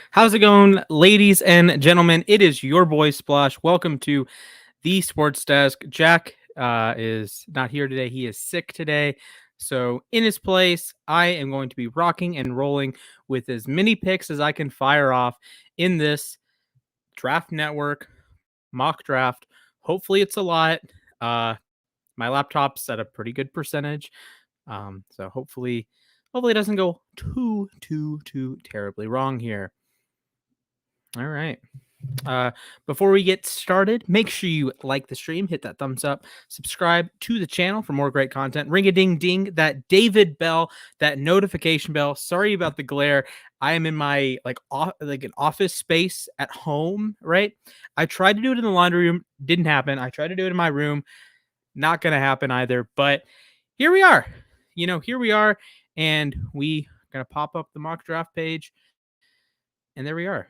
How's it going, ladies and gentlemen? It is your boy Splash. Welcome to the Sports Desk. Jack is not here today. He is sick today. So, in his place, I am going to be rocking and rolling with as many picks as I can fire off in this draft network mock draft. Hopefully, it's a lot. My laptop's at a pretty good percentage. So hopefully it doesn't go too terribly wrong here. All right. Before we get started, make sure you like the stream, hit that thumbs up, subscribe to the channel for more great content. Ring a ding ding, that David bell, that notification bell. Sorry about the glare. I am in my an office space at home, right? I tried to do it in the laundry room, didn't happen. I tried to do it in my room, not gonna happen either. But here we are. Here we are, and we gonna pop up the mock draft page, and there we are.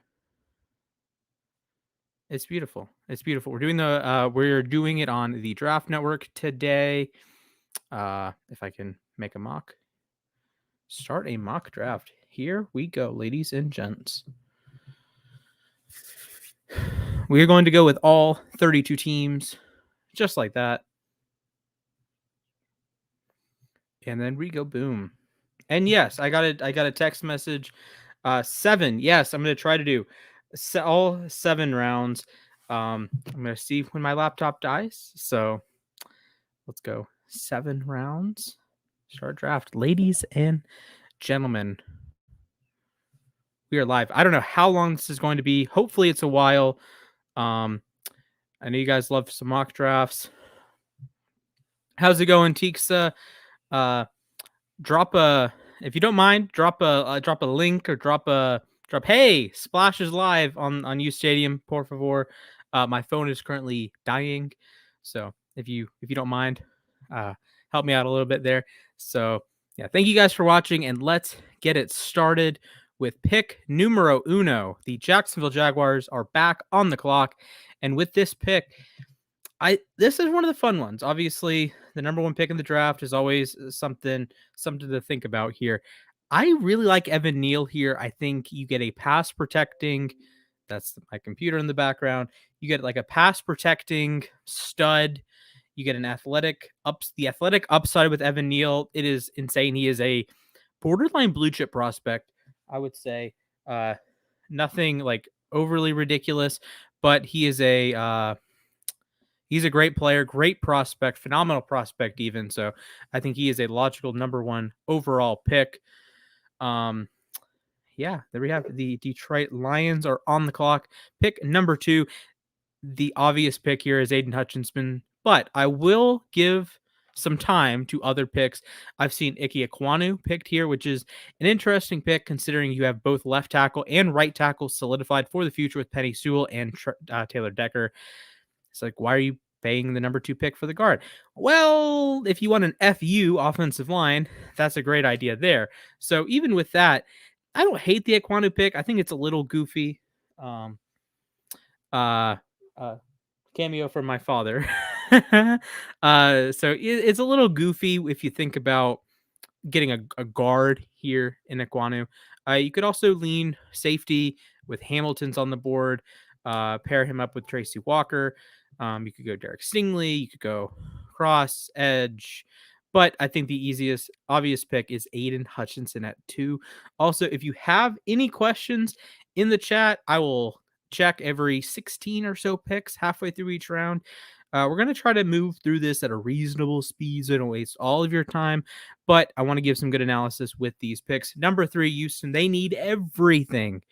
It's beautiful. It's beautiful. We're doing it on the Draft Network today. If I can make a start a mock draft. Here we go, ladies and gents. We are going to go with all 32 teams, just like that. And then we go boom. And yes, I got a text message. 7. Yes, I'm gonna try to do all 7 rounds. I'm gonna see when my laptop dies. So let's go 7 rounds. Start draft, ladies and gentlemen. We are live. I don't know how long this is going to be. Hopefully, it's a while. I know you guys love some mock drafts. How's it going, Teeksa? If you don't mind, drop a link or drop. Hey, Splash is live on U Stadium, por favor. My phone is currently dying, so if you don't mind, help me out a little bit there. So yeah, thank you guys for watching, and let's get it started with pick numero uno. The Jacksonville Jaguars are back on the clock, and with this pick, this is one of the fun ones. Obviously, the number 1 pick in the draft is always something to think about here. I really like Evan Neal here. I think you get a pass protecting. That's my computer in the background. You get like a pass protecting stud. You get the athletic upside with Evan Neal. It is insane. He is a borderline blue chip prospect, I would say. Nothing like overly ridiculous, but he is he's a great player, great prospect, phenomenal prospect even. So I think he is a logical number 1 overall pick. Yeah, there we have it. The Detroit Lions are on the clock. Pick number 2. The obvious pick here is Aiden Hutchinson, but I will give some time to other picks. I've seen Ike Ekwonu picked here, which is an interesting pick considering you have both left tackle and right tackle solidified for the future with Penei Sewell and Taylor Decker. It's like, why are you paying the number 2 pick for the guard? Well, if you want an FU offensive line, that's a great idea there. So even with that, I don't hate the Ekwonu pick. I think it's a little goofy. Cameo from my father. So it's a little goofy if you think about getting a guard here in Ekwonu. You could also lean safety with Hamilton's on the board. Pair him up with Tracy Walker. You could go Derek Stingley. You could go cross edge. But I think the obvious pick is Aiden Hutchinson at 2. Also, if you have any questions in the chat, I will check every 16 or so picks halfway through each round. We're going to try to move through this at a reasonable speed so don't waste all of your time. But I want to give some good analysis with these picks. Number 3, Houston. They need everything.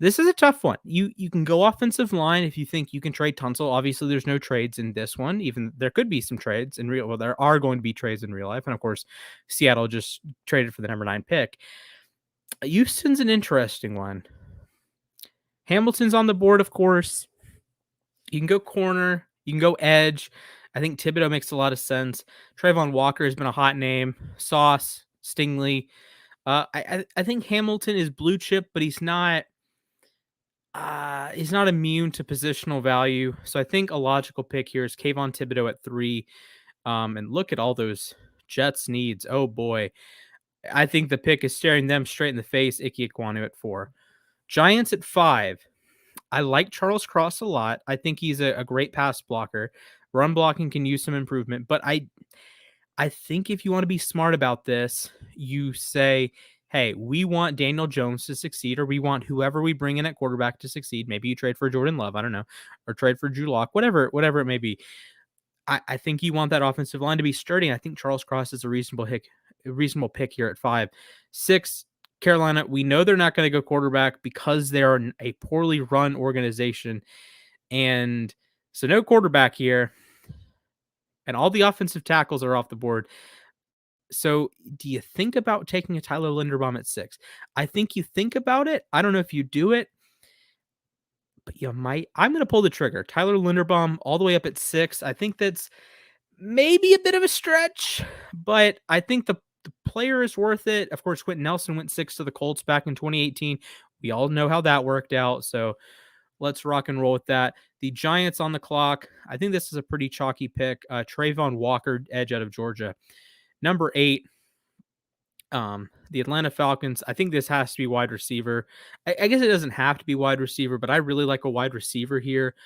This is a tough one. You can go offensive line if you think you can trade Tunsil. Obviously, there's no trades in this one. Even there could be some trades in real. Well, there are going to be trades in real life, and of course, Seattle just traded for the number 9 pick. Houston's an interesting one. Hamilton's on the board, of course. You can go corner. You can go edge. I think Thibodeaux makes a lot of sense. Trayvon Walker has been a hot name. Sauce, Stingley. I think Hamilton is blue chip, but he's not immune to positional value. So I think a logical pick here is Kayvon Thibodeaux at 3. And look at all those Jets needs. Oh boy. I think the pick is staring them straight in the face. Ike Ekwonu at 4. Giants at 5. I like Charles Cross a lot. I think he's a great pass blocker. Run blocking can use some improvement, but I think if you want to be smart about this, you say, hey, we want Daniel Jones to succeed, or we want whoever we bring in at quarterback to succeed. Maybe you trade for Jordan Love, I don't know, or trade for Drew Lock, whatever it may be. I think you want that offensive line to be sturdy. I think Charles Cross is a reasonable pick here at 5. 6, Carolina. We know they're not going to go quarterback because they're a poorly run organization, and so no quarterback here, and all the offensive tackles are off the board. So, do you think about taking a Tyler Linderbaum at 6? I think you think about it. I don't know if you do it, but you might. I'm going to pull the trigger. Tyler Linderbaum all the way up at 6. I think that's maybe a bit of a stretch, but I think the player is worth it. Of course, Quentin Nelson went 6 to the Colts back in 2018. We all know how that worked out. So, let's rock and roll with that. The Giants on the clock. I think this is a pretty chalky pick. Trayvon Walker, edge out of Georgia. Number 8, the Atlanta Falcons. I think this has to be wide receiver. I guess it doesn't have to be wide receiver, but I really like a wide receiver here.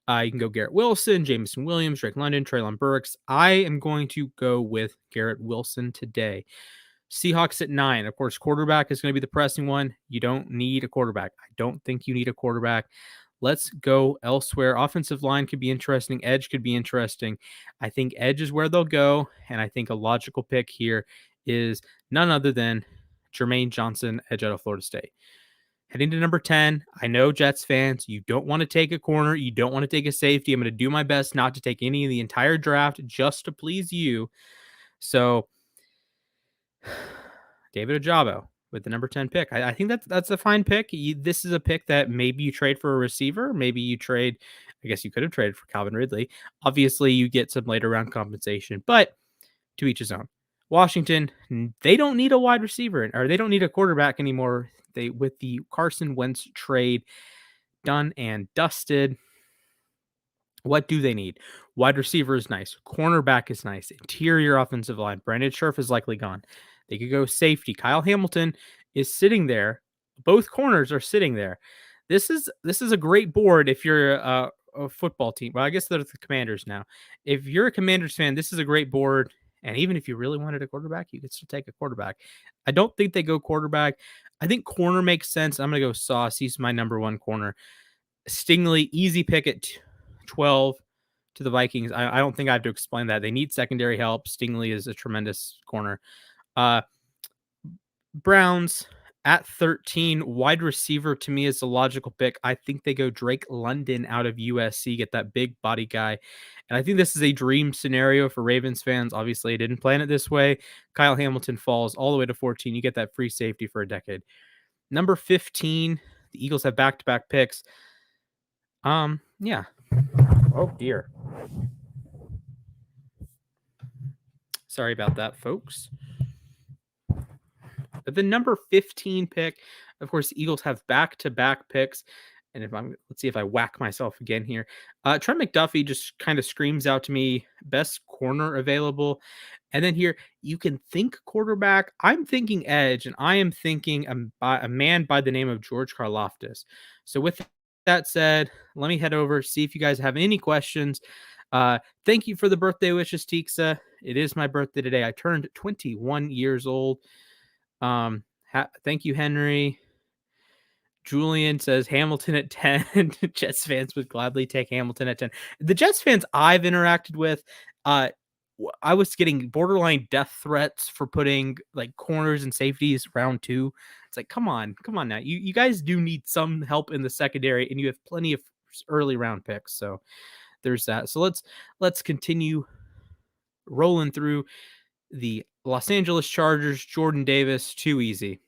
You can go Garrett Wilson, Jameson Williams, Drake London, Treylon Burks. I am going to go with Garrett Wilson today. Seahawks at 9. Of course, quarterback is going to be the pressing one. You don't need a quarterback. I don't think you need a quarterback. Let's go elsewhere. Offensive line could be interesting. Edge could be interesting. I think edge is where they'll go. And I think a logical pick here is none other than Jermaine Johnson, edge out of Florida State. Heading to number 10, I know Jets fans, you don't want to take a corner. You don't want to take a safety. I'm going to do my best not to take any of the entire draft just to please you. So, David Ojabo with the number 10 pick. I think that's a fine pick. This is a pick that maybe you trade for a receiver. Maybe you trade, I guess you could have traded for Calvin Ridley. Obviously, you get some later round compensation, but to each his own. Washington, they don't need a wide receiver, or they don't need a quarterback anymore. With the Carson Wentz trade done and dusted, what do they need? Wide receiver is nice. Cornerback is nice. Interior offensive line. Brandon Scherff is likely gone. They could go safety. Kyle Hamilton is sitting there. Both corners are sitting there. This is a great board if you're a football team. Well, I guess they're the Commanders now. If you're a Commanders fan, this is a great board. And even if you really wanted a quarterback, you could still take a quarterback. I don't think they go quarterback. I think corner makes sense. I'm going to go Sauce. He's my number 1 corner. Stingley, easy pick at 12 to the Vikings. I don't think I have to explain that. They need secondary help. Stingley is a tremendous corner. Browns at 13, wide receiver to me is the logical pick. I think they go Drake London out of USC, get that big body guy. And I think this is a dream scenario for Ravens fans. Obviously, I didn't plan it this way. Kyle Hamilton falls all the way to 14. You get that free safety for a decade. Number 15, the Eagles have back-to-back picks. Yeah. Oh, dear. Sorry about that, folks. But the number 15 pick, of course, the Eagles have back-to-back picks. And let's see if I whack myself again here. Trent McDuffie just kind of screams out to me, best corner available. And then here, you can think quarterback. I'm thinking edge, and I am thinking a man by the name of George Karlaftis. So with that said, let me head over, see if you guys have any questions. Thank you for the birthday wishes, Tixa. It is my birthday today. I turned 21 years old. Thank you, Henry. Julian says Hamilton at 10. Jets fans would gladly take Hamilton at 10. The Jets fans I've interacted with, I was getting borderline death threats for putting like corners and safeties round 2. It's like, come on now. You guys do need some help in the secondary, and you have plenty of early round picks. So there's that. So let's continue rolling through the Los Angeles Chargers. Jordan Davis, too easy.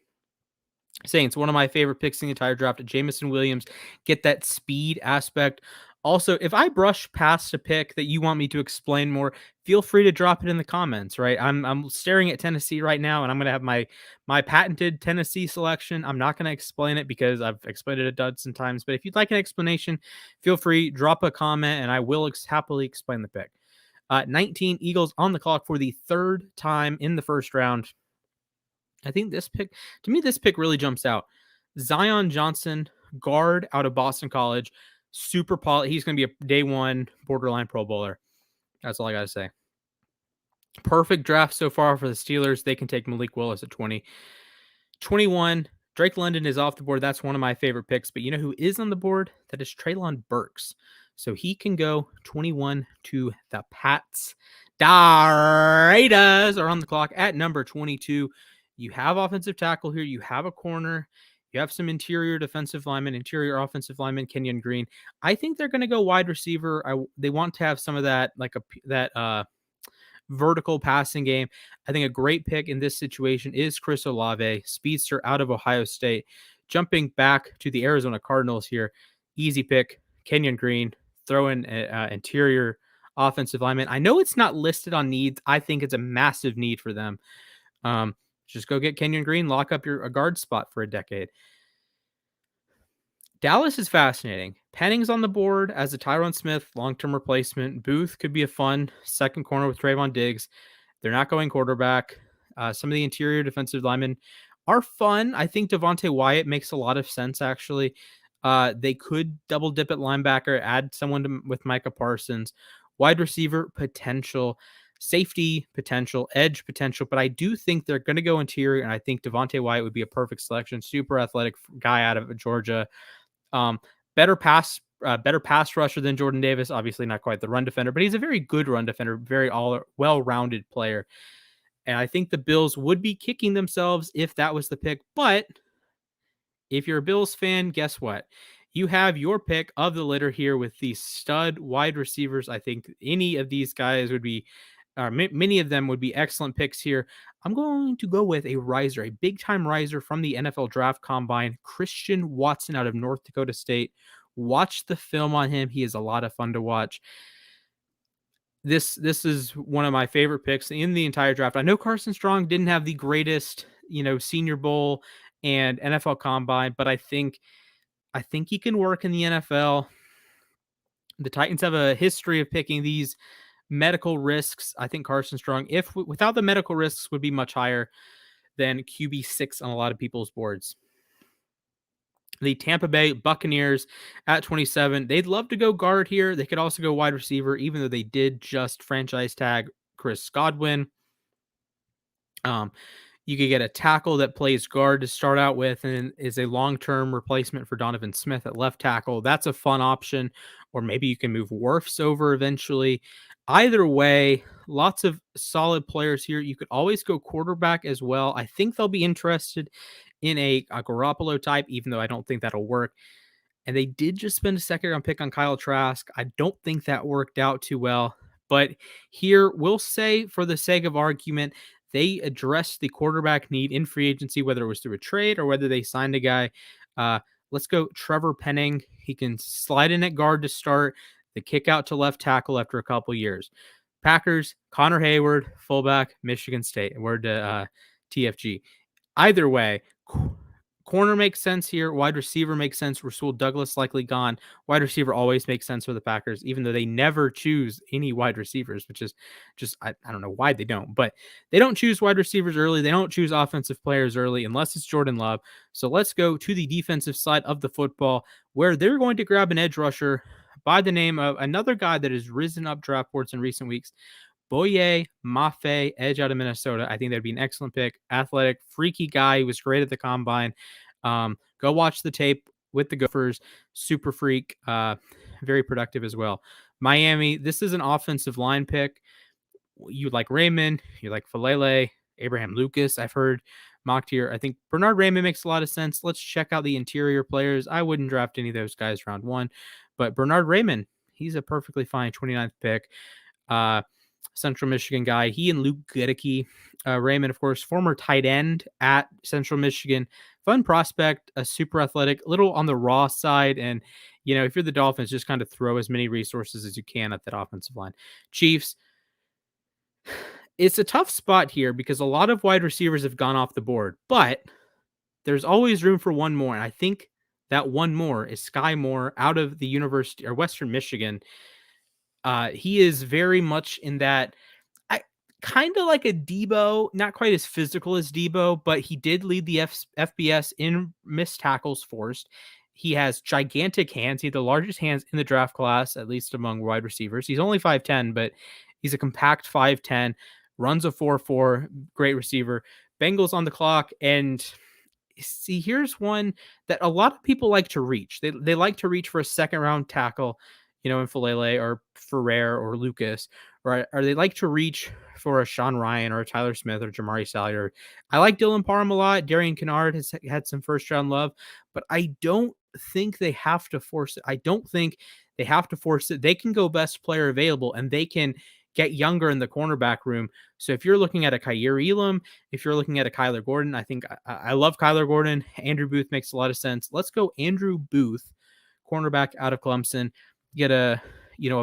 Saints, one of my favorite picks in the entire draft. Jameson Williams, get that speed aspect. Also, if I brush past a pick that you want me to explain more, feel free to drop it in the comments, right? I'm staring at Tennessee right now, and I'm going to have my patented Tennessee selection. I'm not going to explain it because I've explained it a dozen times, but if you'd like an explanation, feel free, drop a comment, and I will happily explain the pick. 19, Eagles on the clock for the 3rd time in the first round. I think this pick really jumps out. Zion Johnson, guard out of Boston College, super poly. He's going to be a day one borderline Pro Bowler. That's all I got to say. Perfect draft so far for the Steelers. They can take Malik Willis at 20. 21, Drake London is off the board. That's one of my favorite picks. But you know who is on the board? That is Treylon Burks. So he can go 21 to the Pats. The Raiders are on the clock at number 22. You have offensive tackle here. You have a corner. You have some interior defensive linemen, interior offensive lineman, Kenyon Green. I think they're going to go wide receiver. They want to have some of that, like that vertical passing game. I think a great pick in this situation is Chris Olave, speedster out of Ohio State. Jumping back to the Arizona Cardinals here, easy pick, Kenyon Green, throw in interior offensive lineman. I know it's not listed on needs. I think it's a massive need for them. Just go get Kenyon Green, lock up a guard spot for a decade. Dallas is fascinating. Penning's on the board as a Tyron Smith long-term replacement. Booth could be a fun second corner with Trayvon Diggs. They're not going quarterback. Some of the interior defensive linemen are fun. I think Devontae Wyatt makes a lot of sense, actually. They could double dip at linebacker, add someone with Micah Parsons. Wide receiver potential, safety potential, edge potential, but I do think they're going to go interior, and I think Devontae Wyatt would be a perfect selection. Super athletic guy out of Georgia. Better pass rusher than Jordan Davis. Obviously not quite the run defender, but he's a very good run defender, very well-rounded player. And I think the Bills would be kicking themselves if that was the pick. But if you're a Bills fan, guess what? You have your pick of the litter here with these stud wide receivers. I think any of these guys would be, many of them would be excellent picks here. I'm going to go with a riser, a big-time riser from the NFL Draft Combine, Christian Watson out of North Dakota State. Watch the film on him. He is a lot of fun to watch. This is one of my favorite picks in the entire draft. I know Carson Strong didn't have the greatest, Senior Bowl and NFL Combine, but I think he can work in the NFL. The Titans have a history of picking these medical risks. I think Carson Strong, without the medical risks, would be much higher than QB6 on a lot of people's boards. The Tampa Bay Buccaneers at 27. They'd love to go guard here. They could also go wide receiver, even though they did just franchise tag Chris Godwin. You could get a tackle that plays guard to start out with and is a long-term replacement for Donovan Smith at left tackle. That's a fun option. Or maybe you can move Wirfs over eventually. Either way, lots of solid players here. You could always go quarterback as well. I think they'll be interested in a Garoppolo type, even though I don't think that'll work. And they did just spend a second-round pick on Kyle Trask. I don't think that worked out too well. But here, we'll say, for the sake of argument, they addressed the quarterback need in free agency, whether it was through a trade or whether they signed a guy. Let's go Trevor Penning. He can slide in at guard to start, the kick out to left tackle after a couple years. Packers, Connor Hayward, fullback, Michigan State. Word to TFG. Either way, corner makes sense here. Wide receiver makes sense. Rasul Douglas likely gone. Wide receiver always makes sense for the Packers, even though they never choose any wide receivers, which is just, I don't know why they don't, but they don't choose wide receivers early. They don't choose offensive players early unless it's Jordan Love. So let's go to the defensive side of the football, where they're going to grab an edge rusher by the name of another guy that has risen up draft boards in recent weeks, Boye Mafe, edge out of Minnesota. I think that'd be an excellent pick. Athletic, freaky guy. He was great at the combine. Go watch the tape with the Gophers. Super freak. Very productive as well. Miami, this is an offensive line pick. You like Raymond. You like Falele. Abraham Lucas, I've heard mocked here. I think Bernard Raymond makes a lot of sense. Let's check out the interior players. I wouldn't draft any of those guys round one. But Bernard Raymond, he's a perfectly fine 29th pick. Central Michigan guy. He and Luke Goedeke. Raymond, of course, former tight end at Central Michigan. Fun prospect, a super athletic, a little on the raw side. And, if you're the Dolphins, just kind of throw as many resources as you can at that offensive line. Chiefs, it's a tough spot here because a lot of wide receivers have gone off the board, but there's always room for one more. And I think that one more is Sky Moore out of the University or Western Michigan. He is very much in that kind of like a Debo, not quite as physical as Debo, but he did lead the FBS in missed tackles forced. He has gigantic hands. He had the largest hands in the draft class, at least among wide receivers. He's only 5'10, but he's a compact 5'10, runs a 4.4, great receiver. Bengals on the clock, and see, here's one that a lot of people like to reach. They like to reach for a second round tackle, in Falele or Ferrer or Lucas, right? Or they like to reach for a Sean Ryan or a Tyler Smith or Jamari Salyer. I like Dylan Parham a lot. Darian Kennard has had some first round love, but I don't think they have to force it. I don't think they have to force it. They can go best player available, and they can get younger in the cornerback room. So if you're looking at a Kaiir Elam, if you're looking at a Kyler Gordon, I think I love Kyler Gordon. Andrew Booth makes a lot of sense. Let's go Andrew Booth, cornerback out of Clemson. Get a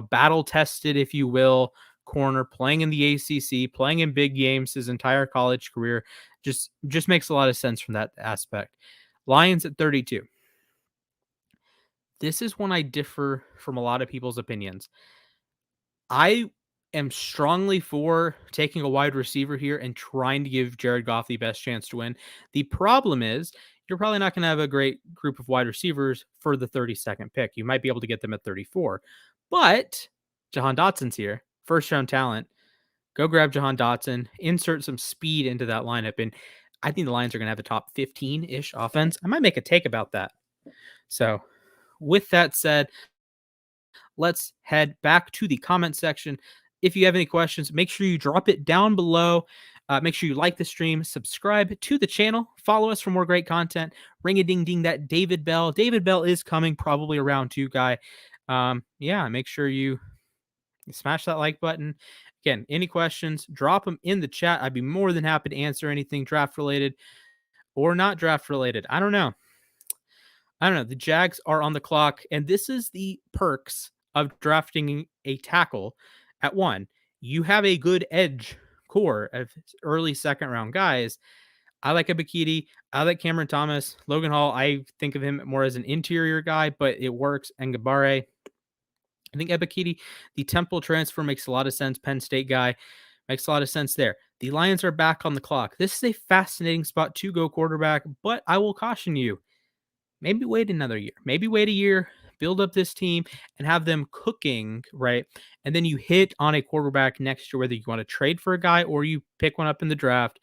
battle tested, if you will, corner playing in the ACC, playing in big games his entire college career. Just makes a lot of sense from that aspect. Lions at 32. This is when I differ from a lot of people's opinions. I am strongly for taking a wide receiver here and trying to give Jared Goff the best chance to win. The problem is you're probably not going to have a great group of wide receivers for the 32nd pick. You might be able to get them at 34. But Jahan Dotson's here, first round talent. Go grab Jahan Dotson, insert some speed into that lineup. And I think the Lions are going to have a top 15-ish offense. I might make a take about that. So with that said, let's head back to the comment section. If you have any questions, make sure you drop it down below. Make sure you like the stream, subscribe to the channel, follow us for more great content. Ring a ding ding that David Bell. David Bell is coming probably around 2, guy. Make sure you smash that like button. Again, any questions, drop them in the chat. I'd be more than happy to answer anything draft related or not draft related. I don't know. The Jags are on the clock, and this is the perks of drafting a tackle at 1. You have a good edge core of early second round guys. I like Ebiketie. I like Cameron Thomas. Logan Hall, I think of him more as an interior guy, but it works. And Gabare. I think Ebiketie, the Temple transfer makes a lot of sense. Penn State guy makes a lot of sense there. The Lions are back on the clock. This is a fascinating spot to go quarterback, but I will caution you. Maybe wait another year. Maybe wait a year, build up this team, and have them cooking, right? And then you hit on a quarterback next year, whether you want to trade for a guy or you pick one up in the draft.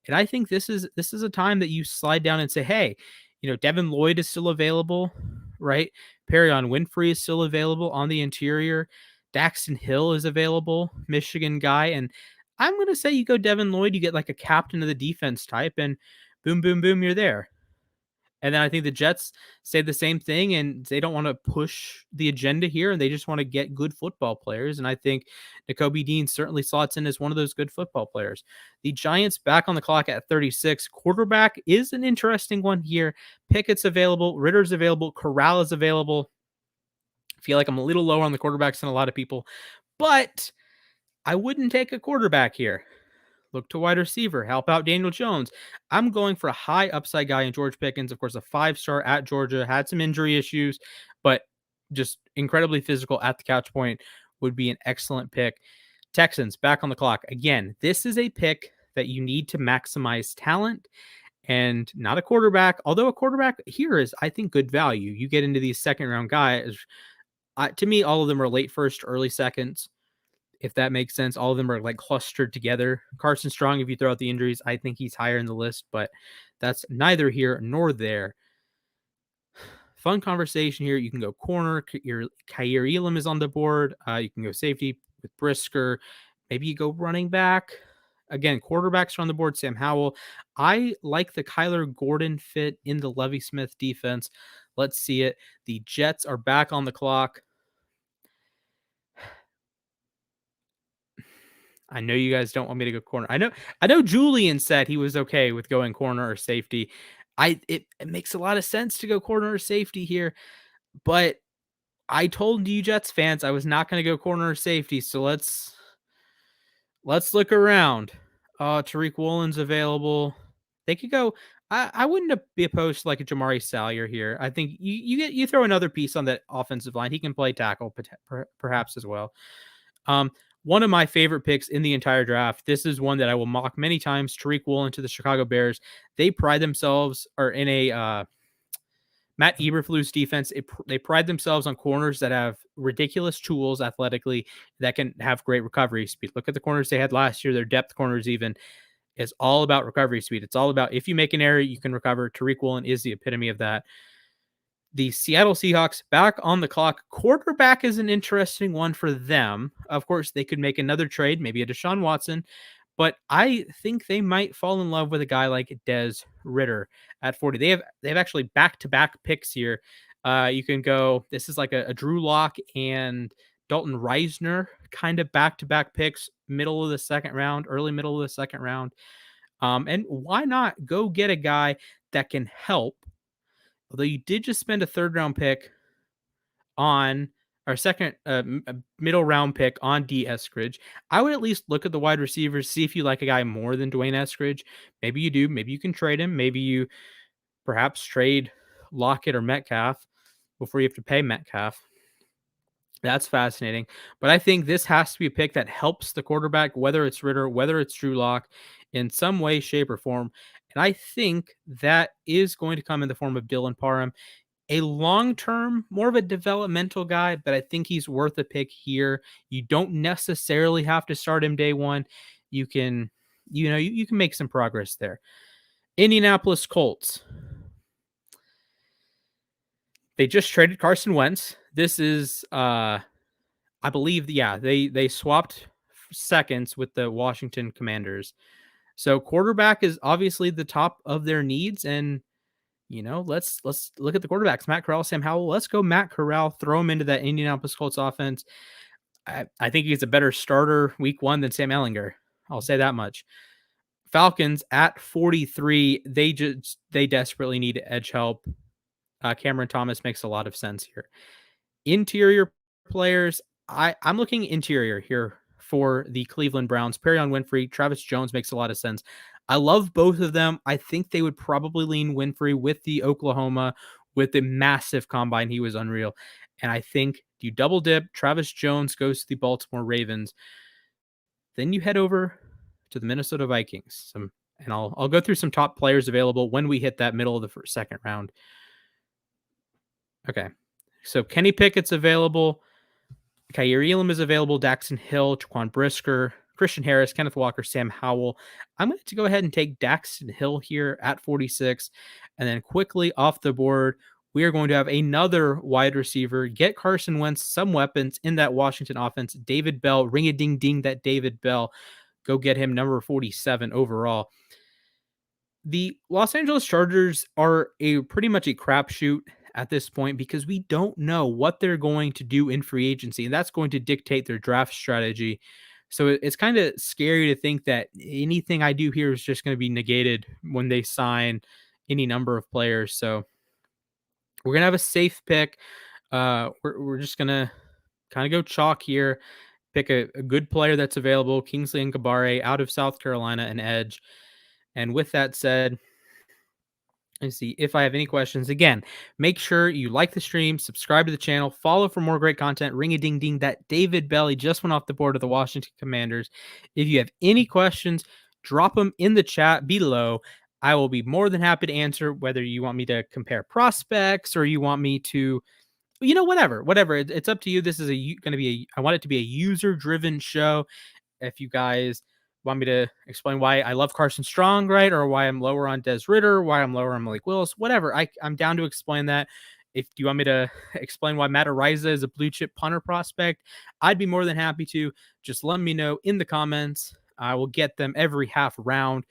And I think this is a time that you slide down and say, hey, Devin Lloyd is still available, right? Perion Winfrey is still available on the interior. Daxton Hill is available, Michigan guy. And I'm going to say you go Devin Lloyd, you get like a captain of the defense type, and boom, boom, boom, you're there. And then I think the Jets say the same thing, and they don't want to push the agenda here, and they just want to get good football players. And I think Nakobe Dean certainly slots in as one of those good football players. The Giants back on the clock at 36. Quarterback is an interesting one here. Pickett's available. Ritter's available. Corral is available. I feel like I'm a little lower on the quarterbacks than a lot of people, but I wouldn't take a quarterback here. Look to wide receiver. Help out Daniel Jones. I'm going for a high upside guy in George Pickens. Of course, a 5-star at Georgia. Had some injury issues, but just incredibly physical at the catch point. Would be an excellent pick. Texans back on the clock. Again, this is a pick that you need to maximize talent and not a quarterback. Although a quarterback here is, I think, good value. You get into these second round guys. To me, all of them are late first, early seconds. If that makes sense. All of them are like clustered together. Carson Strong, if you throw out the injuries, I think he's higher in the list, but that's neither here nor there. Fun conversation here. You can go corner. Your Kaiir Elam is on the board. You can go safety with Brisker. Maybe you go running back. Again, quarterbacks are on the board. Sam Howell. I like the Kyler Gordon fit in the Lovie Smith defense. Let's see it. The Jets are back on the clock. I know you guys don't want me to go corner. I know Julian said he was okay with going corner or safety. It makes a lot of sense to go corner or safety here, but I told you Jets fans I was not going to go corner or safety. So let's look around. Tariq Woolen's available. They could go. I wouldn't be opposed to like a Jamari Salyer here. I think you throw another piece on that offensive line. He can play tackle perhaps as well. one of my favorite picks in the entire draft. This is one that I will mock many times. Tariq Woolen to the Chicago Bears. They pride themselves or in a Matt Eberflus defense. They pride themselves on corners that have ridiculous tools athletically that can have great recovery speed. Look at the corners they had last year. Their depth corners even is all about recovery speed. It's all about if you make an error, you can recover. Tariq Woolen is the epitome of that. The Seattle Seahawks back on the clock. Quarterback is an interesting one for them. Of course, they could make another trade, maybe a Deshaun Watson, but I think they might fall in love with a guy like Des Ridder at 40. They have actually back-to-back picks here. You can go, this is like a Drew Lock and Dalton Reisner kind of back-to-back picks, middle of the second round, early middle of the second round. And why not go get a guy that can help? Although you did just spend a third round pick on our second middle round pick on D. Eskridge, I would at least look at the wide receivers, see if you like a guy more than Dwayne Eskridge. Maybe you do. Maybe you can trade him. Maybe you perhaps trade Lockett or Metcalf before you have to pay Metcalf. That's fascinating. But I think this has to be a pick that helps the quarterback, whether it's Ridder, whether it's Drew Lock, in some way, shape, or form. And I think that is going to come in the form of Dylan Parham, a long-term, more of a developmental guy, but I think he's worth a pick here. You don't necessarily have to start him day one. You can, you can make some progress there. Indianapolis Colts. They just traded Carson Wentz. This is, I believe, they swapped seconds with the Washington Commanders. So quarterback is obviously the top of their needs, and let's look at the quarterbacks. Matt Corral, Sam Howell. Let's go Matt Corral. Throw him into that Indianapolis Colts offense. I think he's a better starter week one than Sam Ehlinger. I'll say that much. Falcons at 43. They desperately need edge help. Cameron Thomas makes a lot of sense here. Interior players. I'm looking interior here for the Cleveland Browns. Perion Winfrey, Travis Jones makes a lot of sense. I love both of them. I think they would probably lean Winfrey with the Oklahoma, with the massive combine. He was unreal. And I think you double dip. Travis Jones goes to the Baltimore Ravens. Then you head over to the Minnesota Vikings. And I'll go through some top players available when we hit that middle of the second round. Okay. So Kenny Pickett's available. Kaiir Elam is available. Daxton Hill, Jaquan Brisker, Christian Harris, Kenneth Walker, Sam Howell. I'm going to go ahead and take Daxton Hill here at 46. And then quickly off the board, we are going to have another wide receiver. Get Carson Wentz some weapons in that Washington offense. David Bell, ring-a-ding-ding that David Bell. Go get him number 47 overall. The Los Angeles Chargers are pretty much a crapshoot at this point because we don't know what they're going to do in free agency, and that's going to dictate their draft strategy. So it's kind of scary to think that anything I do here is just going to be negated when they sign any number of players. So we're going to have a safe pick. We're just going to kind of go chalk here, pick a good player that's available, Kingsley Enagbare out of South Carolina, an edge. And with that said, let's see if I have any questions. Again, make sure you like the stream, subscribe to the channel, follow for more great content. Ring a ding ding that David Bell just went off the board of the Washington Commanders. If you have any questions, drop them in the chat below. I will be more than happy to answer, whether you want me to compare prospects or you want me to, whatever. It's up to you. This is going to be I want it to be a user-driven show. If you guys want me to explain why I love Carson Strong, right? Or why I'm lower on Des Ridder, why I'm lower on Malik Willis, whatever. I'm down to explain that. If you want me to explain why Matt Araiza is a blue chip punter prospect, I'd be more than happy to. Just let me know in the comments. I will get them every half round.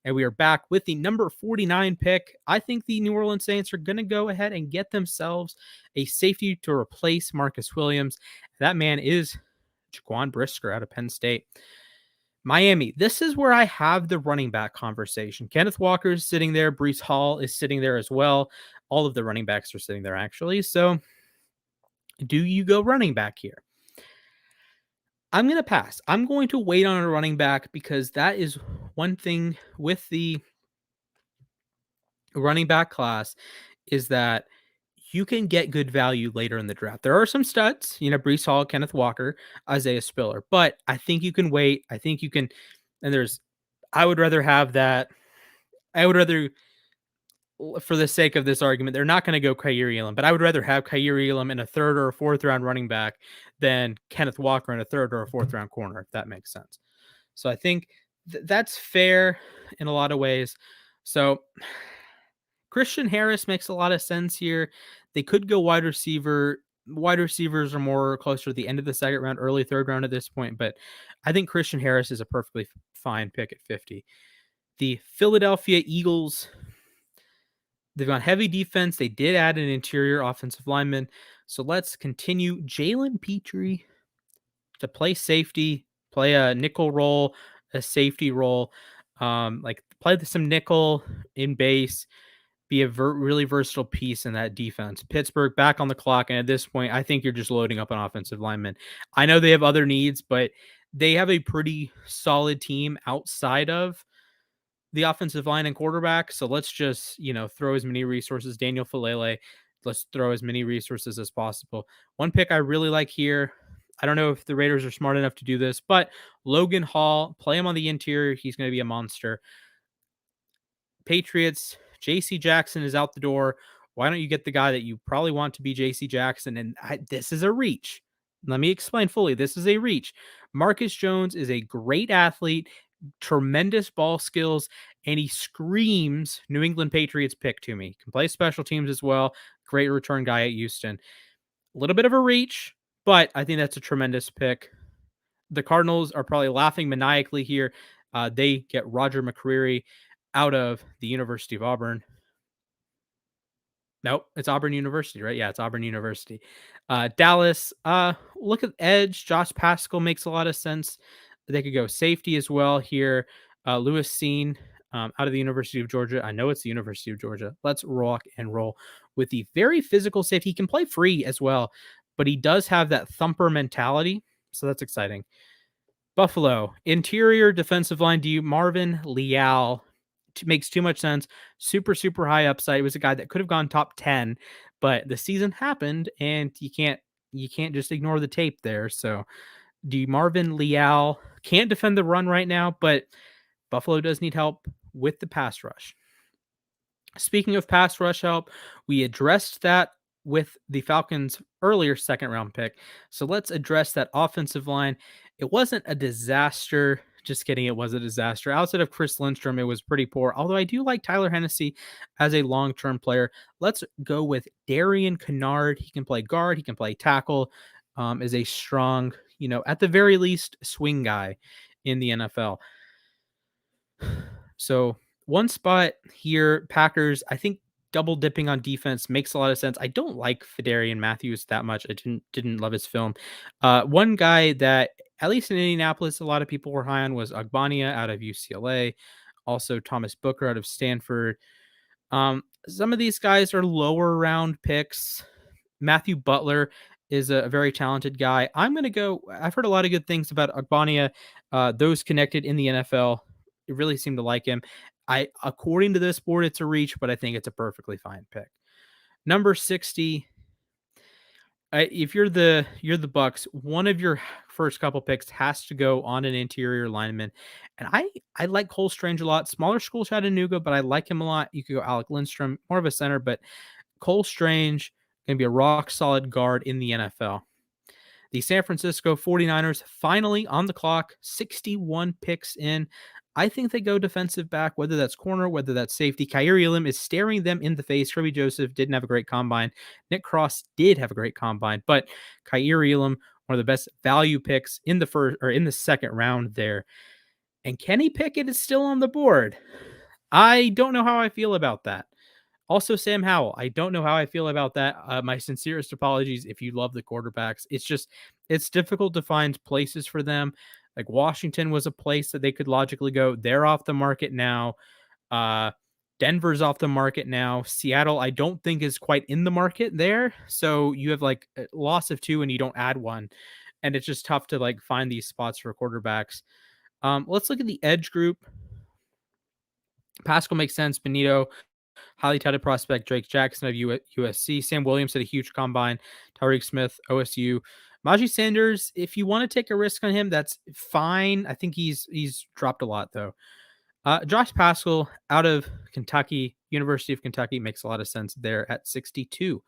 And we are back with the number 49 pick. I think the New Orleans Saints are going to go ahead and get themselves a safety to replace Marcus Williams. That man is Jaquan Brisker out of Penn State. Miami, this is where I have the running back conversation. Kenneth Walker is sitting there. Breece Hall is sitting there as well. All of the running backs are sitting there, actually. So do you go running back here? I'm going to pass. I'm going to wait on a running back because that is one thing with the running back class is that you can get good value later in the draft. There are some studs, Brees Hall, Kenneth Walker, Isaiah Spiller, but I think you can wait. I think you can, and I would rather have that. I would rather, for the sake of this argument, they're not going to go Kyrie Elam, but I would rather have Kyrie Elam in a third or a fourth round running back than Kenneth Walker in a third or a fourth round corner, if that makes sense. So I think that's fair in a lot of ways. So Christian Harris makes a lot of sense here. They could go wide receiver. Wide receivers are more closer to the end of the second round, early third round at this point, but I think Christian Harris is a perfectly fine pick at 50. The Philadelphia Eagles, they've gone heavy defense. They did add an interior offensive lineman. So let's continue. Jalen Petrie to play safety, play a nickel role, a safety role, play some nickel in base, be a really versatile piece in that defense. Pittsburgh back on the clock, and at this point, I think you're just loading up an offensive lineman. I know they have other needs, but they have a pretty solid team outside of the offensive line and quarterback. So let's just, throw as many resources. Daniel Falele, let's throw as many resources as possible. One pick I really like here, I don't know if the Raiders are smart enough to do this, but Logan Hall, play him on the interior. He's going to be a monster. Patriots, J.C. Jackson is out the door. Why don't you get the guy that you probably want to be J.C. Jackson? And this is a reach. Let me explain fully. This is a reach. Marcus Jones is a great athlete, tremendous ball skills, and he screams New England Patriots pick to me. Can play special teams as well. Great return guy at Houston. A little bit of a reach, but I think that's a tremendous pick. The Cardinals are probably laughing maniacally here. They get Roger McCreary out of the University of Auburn. Nope, it's Auburn University, right? Yeah, it's Auburn University. Dallas, look at edge. Josh Pascal makes a lot of sense. They could go safety as well here. Lewis Cine out of the University of Georgia. I know it's the University of Georgia. Let's rock and roll with the very physical safety. He can play free as well, but he does have that thumper mentality, so that's exciting. Buffalo, interior defensive line. Do you Marvin Leal? Makes too much sense. Super, super high upside. It was a guy that could have gone top 10, but the season happened and you can't just ignore the tape there. So Marvin Leal can't defend the run right now, but Buffalo does need help with the pass rush. Speaking of pass rush help, we addressed that with the Falcons' earlier second round pick. So let's address that offensive line. It wasn't a disaster. Just kidding. It was a disaster. Outside of Chris Lindstrom, it was pretty poor. Although I do like Tyler Hennessy as a long-term player. Let's go with Darian Kennard. He can play guard. He can play tackle. Is a strong, at the very least, swing guy in the NFL. So one spot here, Packers, I think double dipping on defense makes a lot of sense. I don't like Fedarian Matthews that much. I didn't love his film. One guy that, at least in Indianapolis, a lot of people were high on was Agbania out of UCLA. Also Thomas Booker out of Stanford. Some of these guys are lower round picks. Matthew Butler is a very talented guy. I'm going to go. I've heard a lot of good things about Agbania. Those connected in the NFL really seem to like him. According to this board, it's a reach, but I think it's a perfectly fine pick. Number 60. If you're the Bucks, one of your first couple picks has to go on an interior lineman, and I like Cole Strange a lot. Smaller school Chattanooga, but I like him a lot. You could go Alec Lindstrom, more of a center, but Cole Strange going to be a rock solid guard in the NFL. The San Francisco 49ers finally on the clock, 61 picks in. I think they go defensive back, whether that's corner, whether that's safety. Kyrie Elam is staring them in the face. Kirby Joseph didn't have a great combine. Nick Cross did have a great combine, but Kyrie Elam, one of the best value picks in the first or in the second round there. And Kenny Pickett is still on the board. I don't know how I feel about that. Also, Sam Howell. I don't know how I feel about that. My sincerest apologies if you love the quarterbacks. It's difficult to find places for them. Like Washington was a place that they could logically go. They're off the market now. Denver's off the market now. Seattle, I don't think is quite in the market there. So you have like a loss of 2 and you don't add 1. And it's just tough to like find these spots for quarterbacks. Let's look at the edge group. Pascal makes sense. Benito, Highly touted prospect Drake Jackson of USC. Sam Williams had a huge combine. Tyreek Smith, OSU. Najee Sanders, if you want to take a risk on him, that's fine. I think he's dropped a lot though. Josh Pascal out of Kentucky, University of Kentucky, makes a lot of sense there at 62.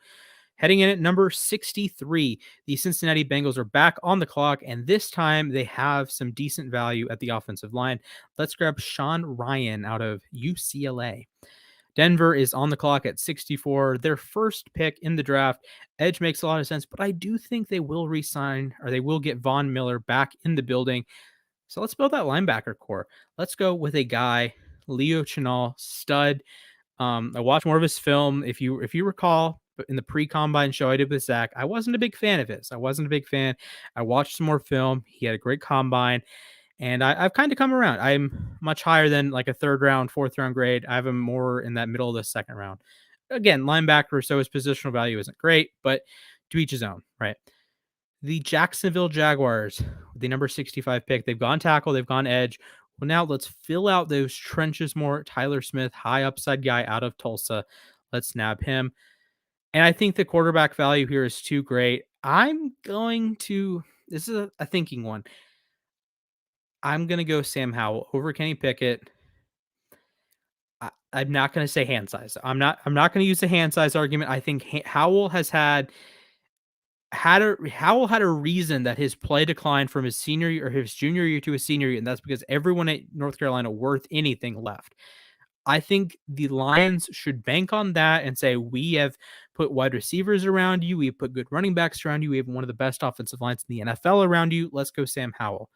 Heading in at number 63, the Cincinnati Bengals are back on the clock, and this time they have some decent value at the offensive line. Let's grab Sean Ryan out of UCLA. Denver is on the clock at 64, their first pick in the draft. Edge makes a lot of sense, but I do think they will re-sign or they will get Von Miller back in the building. So let's build that linebacker core. Let's go with a guy, Leo Chenal, stud. I watched more of his film. If you recall, in the pre-combine show I did with Zach, I wasn't a big fan of his. I wasn't a big fan. I watched some more film. He had a great combine. And I've kind of come around. I'm much higher than like a third round, fourth round grade. I have him more in that middle of the second round. Again, linebacker, so his positional value isn't great, but to each his own, right? The Jacksonville Jaguars, the number 65 pick, they've gone tackle, they've gone edge. Well, now let's fill out those trenches more. Tyler Smith, high upside guy out of Tulsa. Let's nab him. And I think the quarterback value here is too great. This is a thinking one. I'm going to go Sam Howell over Kenny Pickett. I'm not going to say hand size. I'm not going to use the hand size argument. I think Howell had a reason that his play declined from his senior year or his junior year to his senior year, and that's because everyone at North Carolina worth anything left. I think the Lions should bank on that and say, we have put wide receivers around you. We have put good running backs around you. We have one of the best offensive lines in the NFL around you. Let's go Sam Howell.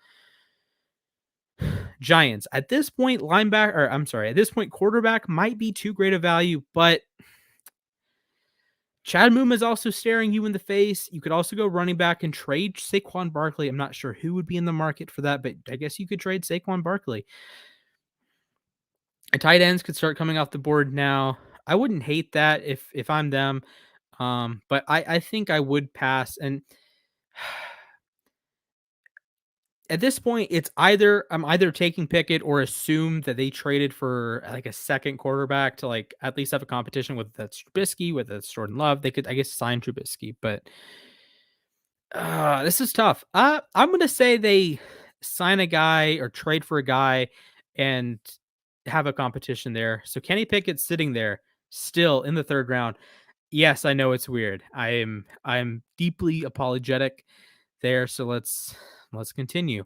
Giants. At this point, quarterback might be too great a value, but Chad Moom is also staring you in the face. You could also go running back and trade Saquon Barkley. I'm not sure who would be in the market for that, but I guess you could trade Saquon Barkley. And tight ends could start coming off the board now. I wouldn't hate that if I'm them, but I think I would pass. And at this point, I'm either taking Pickett or assume that they traded for like a second quarterback to like at least have a competition with that's Trubisky, with that's Jordan Love. They could, I guess, sign Trubisky, but this is tough. I'm gonna say they sign a guy or trade for a guy and have a competition there. So Kenny Pickett's sitting there still in the third round. Yes, I know it's weird. I'm deeply apologetic there. So let's continue.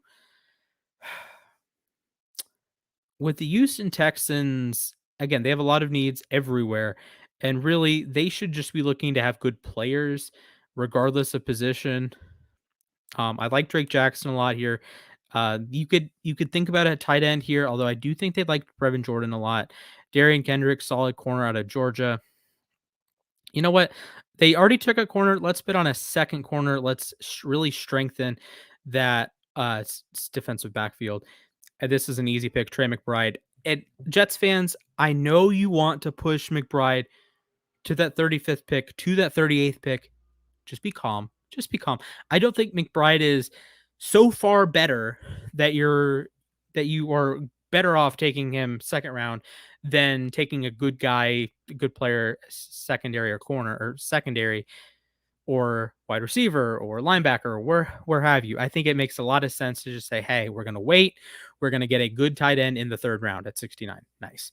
With the Houston Texans, again, they have a lot of needs everywhere. And really, they should just be looking to have good players, regardless of position. I like Drake Jackson a lot here. You could think about a tight end here, although I do think they like Brevin Jordan a lot. Darian Kendrick, solid corner out of Georgia. You know what? They already took a corner. Let's bid on a second corner. Let's really strengthen that defensive backfield. And this is an easy pick, Trey McBride. And Jets fans, I know you want to push McBride to that 35th pick, to that 38th pick. Just be calm. Just be calm. I don't think McBride is so far better that you are better off taking him second round than taking a good guy, a good player, secondary or corner or secondary or wide receiver or linebacker or where have you. I think it makes a lot of sense to just say, hey, we're going to wait. We're going to get a good tight end in the third round at 69. Nice.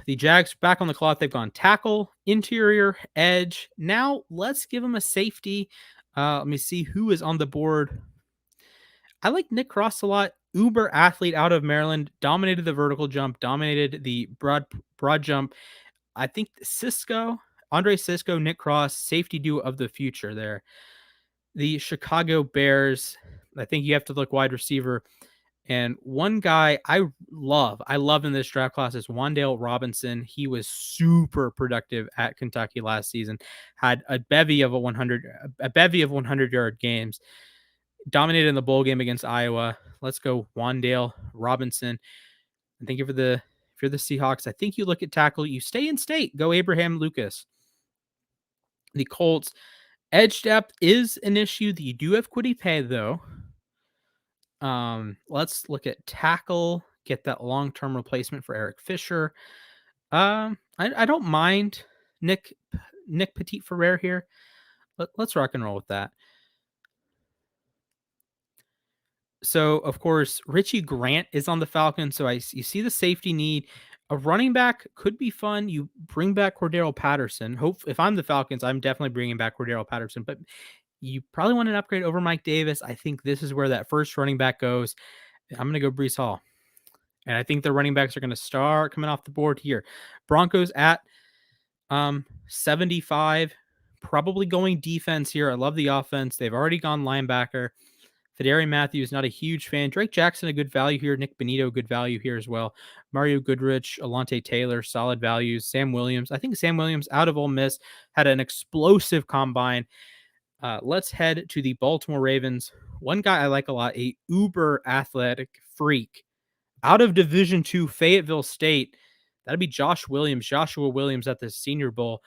The Jags back on the clock. They've gone tackle, interior, edge. Now let's give them a safety. Let me see who is on the board. I like Nick Cross a lot. Uber athlete out of Maryland, dominated the vertical jump, dominated the broad jump. I think Andre Cisco, Nick Cross, safety duo of the future there. The Chicago Bears, I think you have to look wide receiver. And one guy I love in this draft class is Wan'Dale Robinson. He was super productive at Kentucky last season, had a bevy of 100-yard games, dominated in the bowl game against Iowa. Let's go Wan'Dale Robinson. I think if you're the Seahawks, I think you look at tackle, you stay in state, go Abraham Lucas. The Colts, edge depth is an issue. That you do have Kwity Paye though. Let's look at tackle, get that long-term replacement for Eric Fisher. I don't mind Nick Nick Petit Ferrer here. Let's rock and roll with that. So, of course, Richie Grant is on the Falcons, so you see the safety need. A running back could be fun. You bring back Cordero Patterson. Hope if I'm the Falcons, I'm definitely bringing back Cordero Patterson, but you probably want an upgrade over Mike Davis. I think this is where that first running back goes. I'm going to go Brees Hall. And I think the running backs are going to start coming off the board here. Broncos at 75, probably going defense here. I love the offense. They've already gone linebacker. Fedarian Matthews, not a huge fan. Drake Jackson, a good value here. Nick Benito, good value here as well. Mario Goodrich, Alontae Taylor, solid values. Sam Williams. I think Sam Williams out of Ole Miss had an explosive combine. Let's head to the Baltimore Ravens. One guy I like a lot, a uber athletic freak out of Division II, Fayetteville State. That'd be Joshua Williams at the Senior Bowl.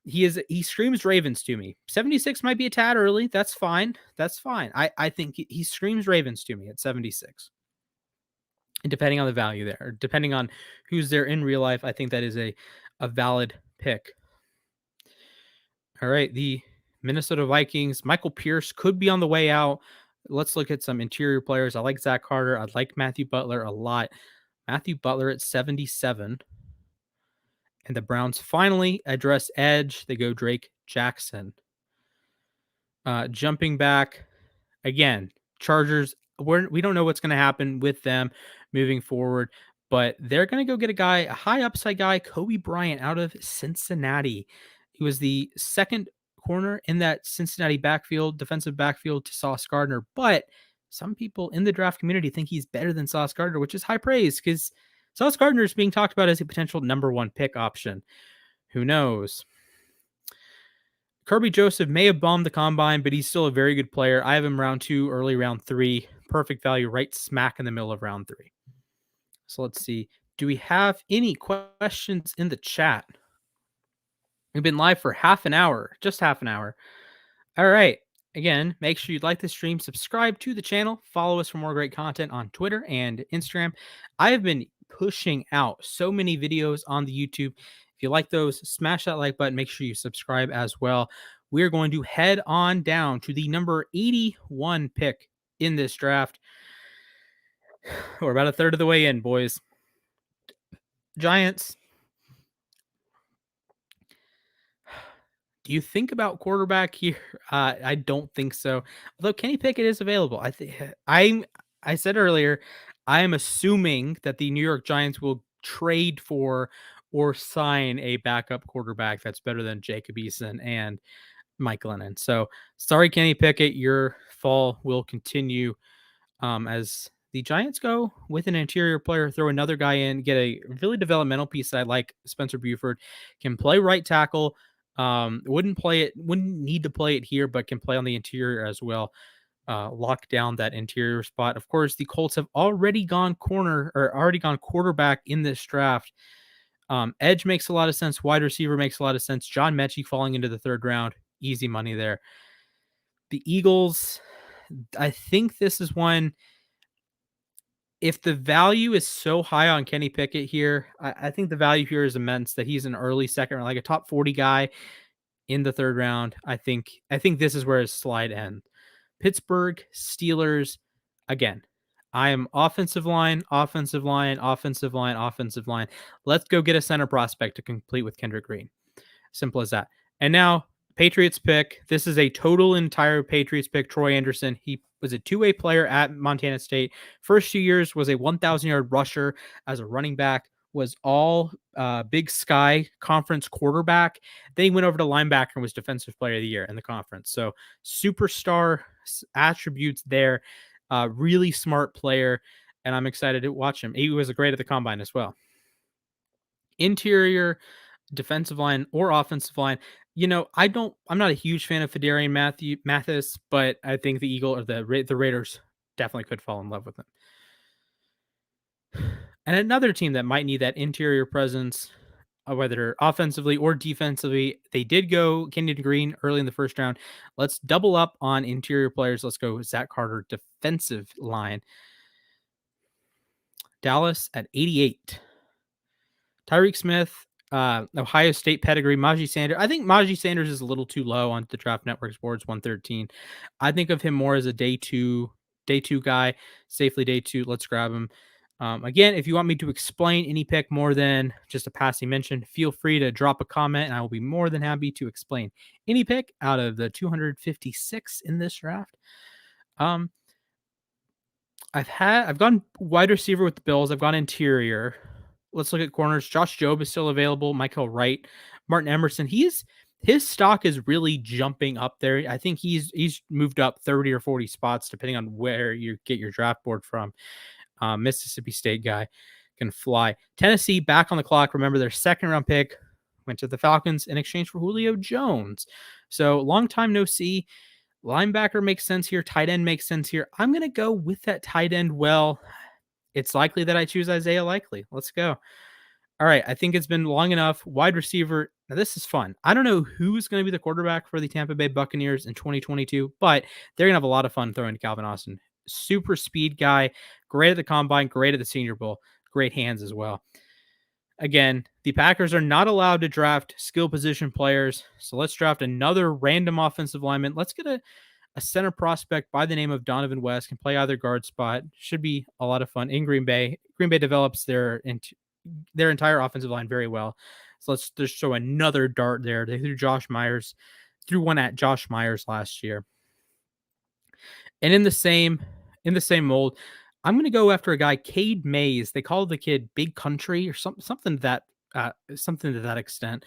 He screams Ravens to me. 76 might be a tad early. That's fine. I think he screams Ravens to me at 76. And depending on the value there, or depending on who's there in real life, I think that is a valid pick. All right, the Minnesota Vikings. Michael Pierce could be on the way out. Let's look at some interior players. I like Zach Carter. I like Matthew Butler a lot. Matthew Butler at 77. And the Browns finally address edge. They go Drake Jackson. Jumping back again, Chargers. We don't know what's going to happen with them moving forward, but they're going to go get a high upside guy, Kobe Bryant out of Cincinnati. He was the second corner in that Cincinnati defensive backfield to Sauce Gardner, but some people in the draft community think he's better than Sauce Gardner, which is high praise because Sauce Gardner is being talked about as a potential number one pick option. Who knows? Kirby Joseph may have bombed the combine, but he's still a very good player. I have him round 2, early round 3. Perfect value right smack in the middle of round 3. So let's see. Do we have any questions in the chat? We've been live for half an hour, just half an hour. All right. Again, make sure you like the stream, subscribe to the channel, follow us for more great content on Twitter and Instagram. I have been pushing out so many videos on the YouTube. If you like those, smash that like button. Make sure you subscribe as well. We're going to head on down to the number 81 pick in this draft. We're about a third of the way in, boys. Giants. Do you think about quarterback here? I don't think so. Although Kenny Pickett is available. I said earlier, I am assuming that the New York Giants will trade for or sign a backup quarterback that's better than Jacob Eason and Mike Glennon. So sorry, Kenny Pickett, your fall will continue as the Giants go with an interior player, throw another guy in, get a really developmental piece that I like. Spencer Buford can play right tackle. Wouldn't need to play it here, but can play on the interior as well. Lock down that interior spot. Of course, the Colts have already gone quarterback in this draft. Edge makes a lot of sense. Wide receiver makes a lot of sense. John Mechie falling into the third round. Easy money there. The Eagles, I think this is one. If the value is so high on Kenny Pickett here, I think the value here is immense that he's an early second, like a top 40 guy in the third round. I think this is where his slide ends. Pittsburgh Steelers, again, I am offensive line. Let's go get a center prospect to complete with Kendrick Green. Simple as that. And now Patriots pick. This is a entire Patriots pick. Troy Anderson. He was a two-way player at Montana State. First 2 years was a 1,000-yard rusher as a running back. Was all Big Sky Conference quarterback. Then he went over to linebacker and was Defensive Player of the Year in the conference. So superstar attributes there. Really smart player, and I'm excited to watch him. He was great at the combine as well. Interior, defensive line, or offensive line. I'm not a huge fan of Fedarian Mathis, but I think the the Raiders definitely could fall in love with him. And another team that might need that interior presence, whether offensively or defensively, they did go Kenyon Green early in the first round. Let's double up on interior players. Let's go Zach Carter, defensive line. Dallas at 88. Tyreek Smith, Ohio State pedigree, Najee Sanders. I think Najee Sanders is a little too low on the Draft Network's boards, 113. I think of him more as a day two guy, safely day two. Let's grab him. Again, if you want me to explain any pick more than just a passing mention, feel free to drop a comment and I will be more than happy to explain any pick out of the 256 in this draft. I've gone wide receiver with the Bills. I've gone interior. Let's look at corners. Josh Jobe is still available. Michael Wright, Martin Emerson. His stock is really jumping up there. I think he's moved up 30 or 40 spots depending on where you get your draft board from. Mississippi State guy can fly. Tennessee back on the clock. Remember their second round pick went to the Falcons in exchange for Julio Jones. So long time no see. Linebacker makes sense here. Tight end makes sense here. I'm going to go with that tight end. Well, it's likely that I choose Isaiah Likely. Let's go. All right. I think it's been long enough. Wide receiver. Now, this is fun. I don't know who's going to be the quarterback for the Tampa Bay Buccaneers in 2022, but they're going to have a lot of fun throwing to Calvin Austin. Super speed guy. Great at the combine. Great at the Senior Bowl. Great hands as well. Again, the Packers are not allowed to draft skill position players. So let's draft another random offensive lineman. Let's get a center prospect by the name of Donovan West, can play either guard spot. Should be a lot of fun in Green Bay. Green Bay develops their entire offensive line very well. So let's just show another dart there. They threw one at Josh Myers last year. And in the same mold, I'm going to go after a guy, Cade Mays. They call the kid Big Country or something to that extent.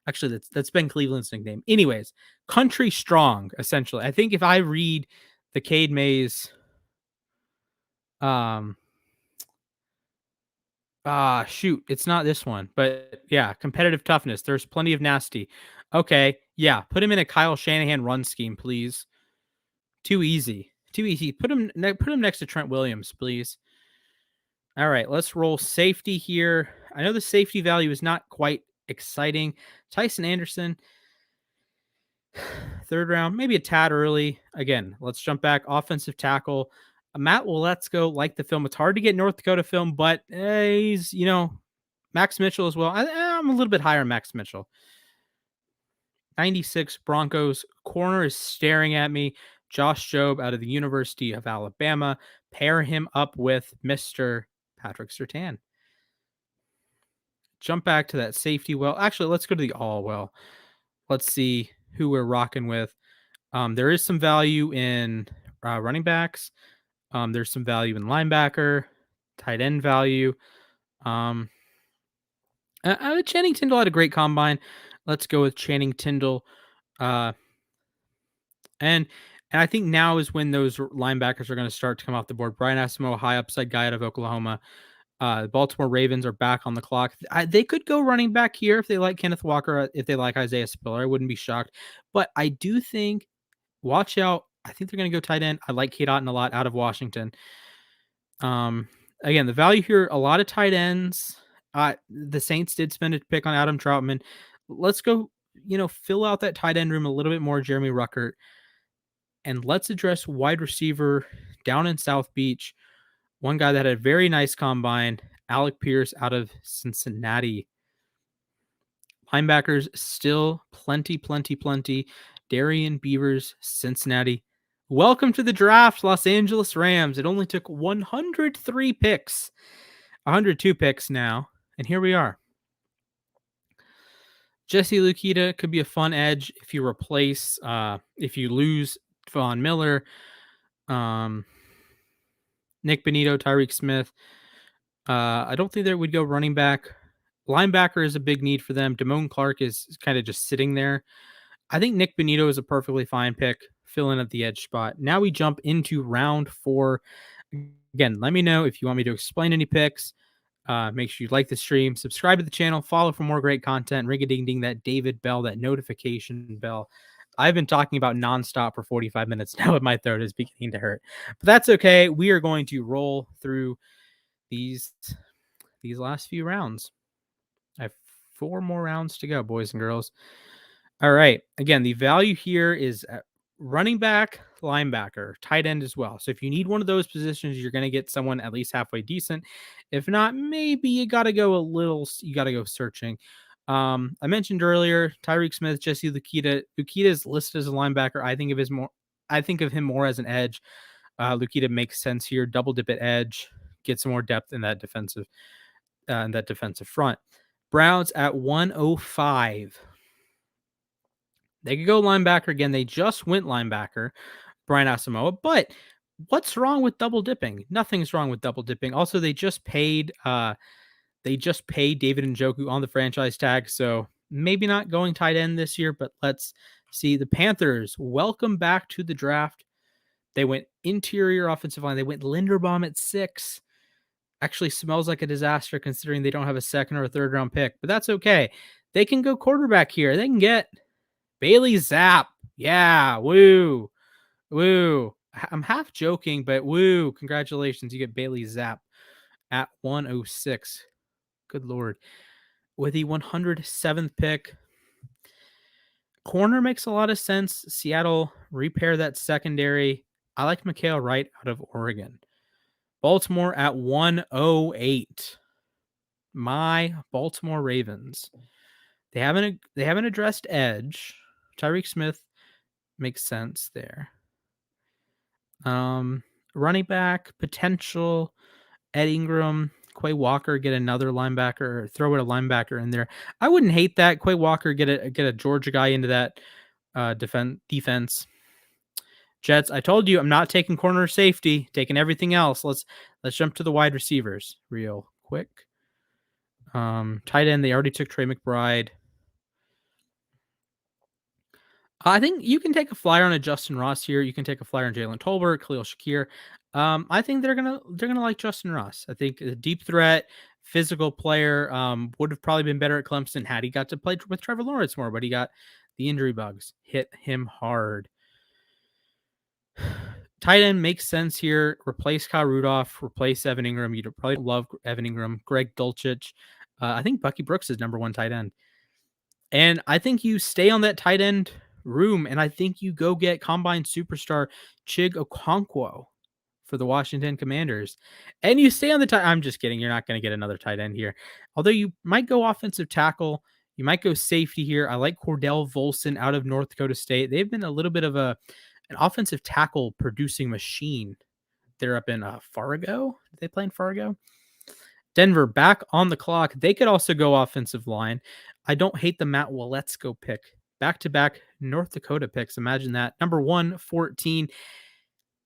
Actually, that's Ben Cleveland's nickname. Anyways, Country Strong, essentially. I think if I read the Cade Mays, shoot, it's not this one, but yeah, competitive toughness. There's plenty of nasty. Okay, yeah, put him in a Kyle Shanahan run scheme, please. Too easy. Put him next to Trent Williams, please. All right, let's roll safety here. I know the safety value is not quite exciting. Tyson Anderson, third round, maybe a tad early. Again, let's jump back. Offensive tackle. Matt Waletzko, like the film. It's hard to get North Dakota film, but he's, Max Mitchell as well. I'm a little bit higher on Max Mitchell. 96 Broncos. Corner is staring at me. Josh Jobe out of the University of Alabama. Pair him up with Mr. Patrick Surtain. Jump back to that safety well. Actually, let's go to the all well. Let's see who we're rocking with. There is some value in running backs. There's some value in linebacker, tight end value. Channing Tindall had a great combine. Let's go with Channing Tindall. And I think now is when those linebackers are going to start to come off the board. Brian Asamoah, high upside guy out of Oklahoma. The Baltimore Ravens are back on the clock. They could go running back here if they like Kenneth Walker, if they like Isaiah Spiller. I wouldn't be shocked. But I do think, watch out. I think they're going to go tight end. I like Cade Otton a lot out of Washington. Again, the value here, a lot of tight ends. The Saints did spend a pick on Adam Troutman. Let's go, fill out that tight end room a little bit more, Jeremy Ruckert. And let's address wide receiver down in South Beach. One guy that had a very nice combine, Alec Pierce out of Cincinnati. Linebackers still plenty. Darian Beavers, Cincinnati. Welcome to the draft, Los Angeles Rams. It only took 103 picks, 102 picks now, and here we are. Jesse Luketa could be a fun edge if you lose Von Miller, Nick Benito, Tyreek Smith. I don't think they would go running back. Linebacker is a big need for them. Damone Clark is kind of just sitting there. I think Nick Benito is a perfectly fine pick, fill in at the edge spot. Now we jump into round 4. Again, let me know if you want me to explain any picks. Make sure you like the stream, subscribe to the channel, follow for more great content, ring-a-ding-ding that David bell, that notification bell. I've been talking about nonstop for 45 minutes now, and my throat is beginning to hurt. But that's okay. We are going to roll through these last few rounds. I have 4 more rounds to go, boys and girls. All right. Again, the value here is running back, linebacker, tight end as well. So if you need one of those positions, you're going to get someone at least halfway decent. If not, maybe you got to go a little, you got to go searching. I mentioned earlier Tyreek Smith, Jesse Lukita. Lukita is listed as a linebacker. I think of him more as an edge. Lukita makes sense here. Double dip at edge, get some more depth in that defensive front. Browns at 105. They could go linebacker again. They just went linebacker, Brian Asamoah. But what's wrong with double dipping? Nothing's wrong with double dipping. Also, they just paid David Njoku on the franchise tag, so maybe not going tight end this year. But let's see. The Panthers, welcome back to the draft. They went interior offensive line. They went Linderbaum at 6. Actually smells like a disaster considering they don't have a second or a third round pick, but that's okay. They can go quarterback here. They can get Bailey Zapp. Yeah, woo. Woo. I'm half joking, but woo. Congratulations. You get Bailey Zapp at 106. Good Lord. With the 107th pick, corner makes a lot of sense. Seattle repair that secondary. I like Mikael Wright out of Oregon. Baltimore at 108. My Baltimore Ravens. They haven't addressed edge. Tyreek Smith makes sense there. Running back potential. Ed Ingram, Quay Walker, get another linebacker. Throw it a linebacker in there. I wouldn't hate that. Quay Walker get a Georgia guy into that defense. Jets, I told you I'm not taking corner safety, taking everything else. Let's jump to the wide receivers real quick. Tight end, they already took Trey McBride. I think you can take a flyer on a Justin Ross here. You can take a flyer on Jalen Tolbert, Khalil Shakir. I think they're gonna like Justin Ross. I think a deep threat, physical player. Would have probably been better at Clemson had he got to play with Trevor Lawrence more, but he got the injury bugs hit him hard. Tight end makes sense here. Replace Kyle Rudolph, replace Evan Ingram. You'd probably love Evan Ingram. Greg Dulcich. I think Bucky Brooks is number 1 tight end. And I think you stay on that tight end room, and I think you go get combine superstar Chig Okonkwo for the Washington Commanders. And you stay on the tight. I'm just kidding. You're not going to get another tight end here. Although you might go offensive tackle. You might go safety here. I like Cordell Volson out of North Dakota State. They've been a little bit of an offensive tackle producing machine. They're up in Fargo. Did they play in Fargo? Denver back on the clock. They could also go offensive line. I don't hate the Matt Waletzko pick. Back-to-back North Dakota picks. Imagine that. Number 114.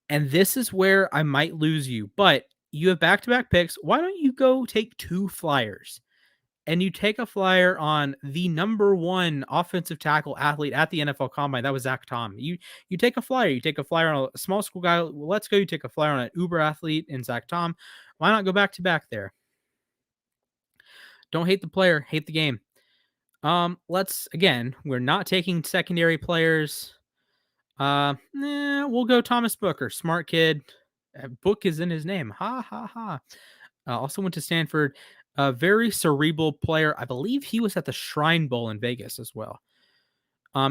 And this is where I might lose you. But you have back-to-back picks. Why don't you go take 2 flyers? And you take a flyer on the number 1 offensive tackle athlete at the NFL Combine. That was Zach Tom. You take a flyer. You take a flyer on a small school guy. Let's go. You take a flyer on an Uber athlete in Zach Tom. Why not go back-to-back there? Don't hate the player. Hate the game. We're not taking secondary players. We'll go Thomas Booker. Smart kid. Book is in his name. Ha, ha, ha. Also went to Stanford. A very cerebral player. I believe he was at the Shrine Bowl in Vegas as well.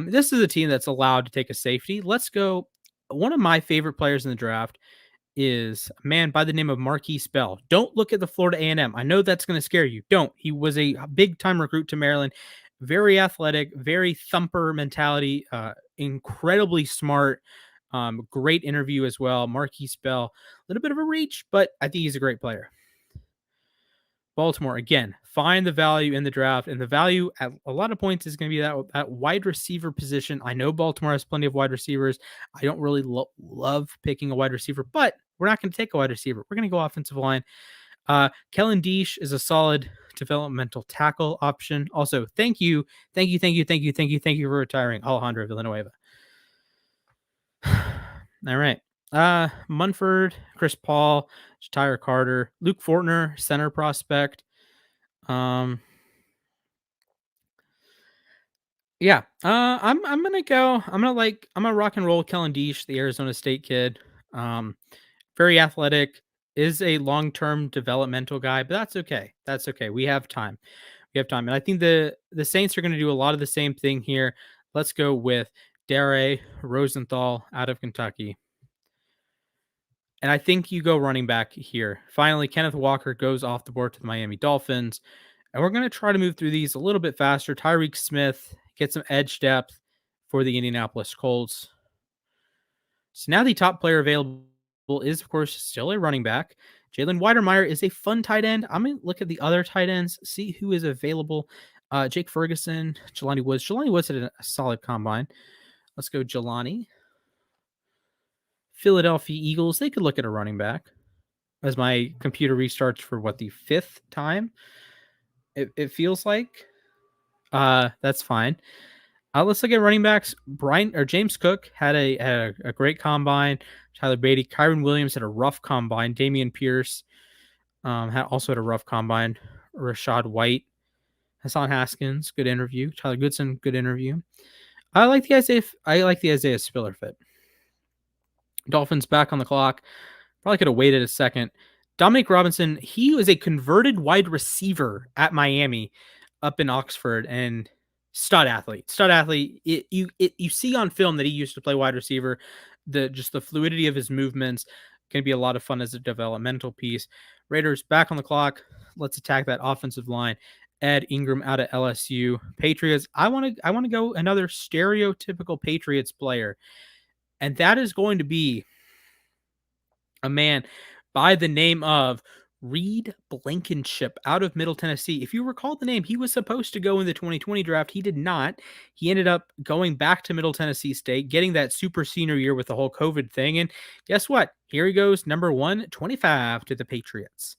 This is a team that's allowed to take a safety. Let's go. One of my favorite players in the draft is a man by the name of Marquise Bell. Don't look at the Florida A&M. I know that's going to scare you. Don't. He was a big-time recruit to Maryland. Very athletic, very thumper mentality, incredibly smart, great interview as well. Marquise Bell, a little bit of a reach, but I think he's a great player. Baltimore, again, find the value in the draft, and the value at a lot of points is going to be that wide receiver position. I know Baltimore has plenty of wide receivers. I don't really love picking a wide receiver, but we're not going to take a wide receiver. We're going to go offensive line. Kellen Diesch is a solid developmental tackle option. Also, thank you for retiring Alejandro Villanueva. All right. Munford, Chris Paul, Tyler Carter, Luke Fortner, center prospect. I'm gonna rock and roll Kellen Diesch, the Arizona State kid. Very athletic, is a long-term developmental guy, but that's okay. That's okay. We have time. And I think the Saints are going to do a lot of the same thing here. Let's go with Dare Rosenthal out of Kentucky. And I think you go running back here. Finally, Kenneth Walker goes off the board to the Miami Dolphins. And we're going to try to move through these a little bit faster. Tyreek Smith, get some edge depth for the Indianapolis Colts. So now the top player available is, of course, still a running back. Jalen Weidermeyer is a fun tight end. I'm going to look at the other tight ends, see who is available. Jake Ferguson, Jelani Woods. Jelani Woods had a solid combine. Let's go Jelani. Philadelphia Eagles, they could look at a running back. As my computer restarts for the fifth time, it feels like. That's fine. Let's look at running backs. James Cook had a great combine. Tyler Beatty, Kyron Williams had a rough combine. Damian Pierce also had a rough combine. Rashad White, Hassan Haskins, good interview. Tyler Goodson, good interview. I like the Isaiah Spiller fit. Dolphins back on the clock. Probably could have waited a second. Dominic Robinson, he was a converted wide receiver at Miami up in Oxford, and stud athlete. You see on film that he used to play wide receiver. The fluidity of his movements can be a lot of fun as a developmental piece. Raiders back on the clock. Let's attack that offensive line. Ed Ingram out of LSU. Patriots. I want to go another stereotypical Patriots player, and that is going to be a man by the name of Reed Blankenship out of Middle Tennessee. If you recall the name, he was supposed to go in the 2020 draft. He did not. He ended up going back to Middle Tennessee State, getting that super senior year with the whole COVID thing. And guess what? Here he goes, number 125 to the Patriots.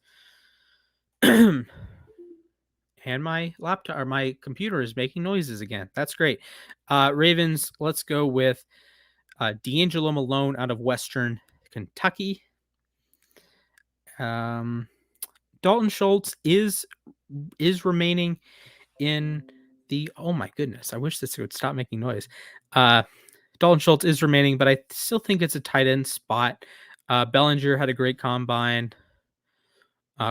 And my laptop or my computer is making noises again. That's great. Ravens, let's go with D'Angelo Malone out of Western Kentucky. Dalton Schultz is remaining in the, oh my goodness, I wish this would stop making noise. Dalton Schultz is remaining, but I still think it's a tight end spot. Bellinger had a great combine.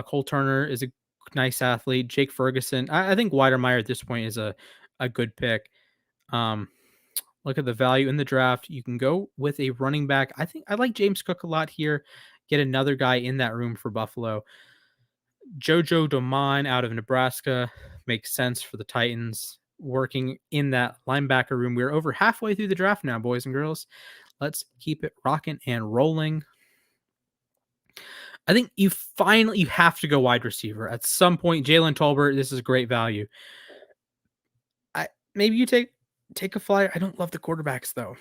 Cole Turner is a nice athlete. Jake Ferguson. I think Weidermeyer at this point is a good pick. Look at the value in the draft. You can go with a running back. I think I like James Cook a lot here. Get another guy in that room for Buffalo. Jojo Doman out of Nebraska makes sense for the Titans. Working in that linebacker room. We're over halfway through the draft now, boys and girls. Let's keep it rocking and rolling. I think you have to go wide receiver at some point. Jalen Tolbert, this is great value. Maybe you take a flyer. I don't love the quarterbacks though.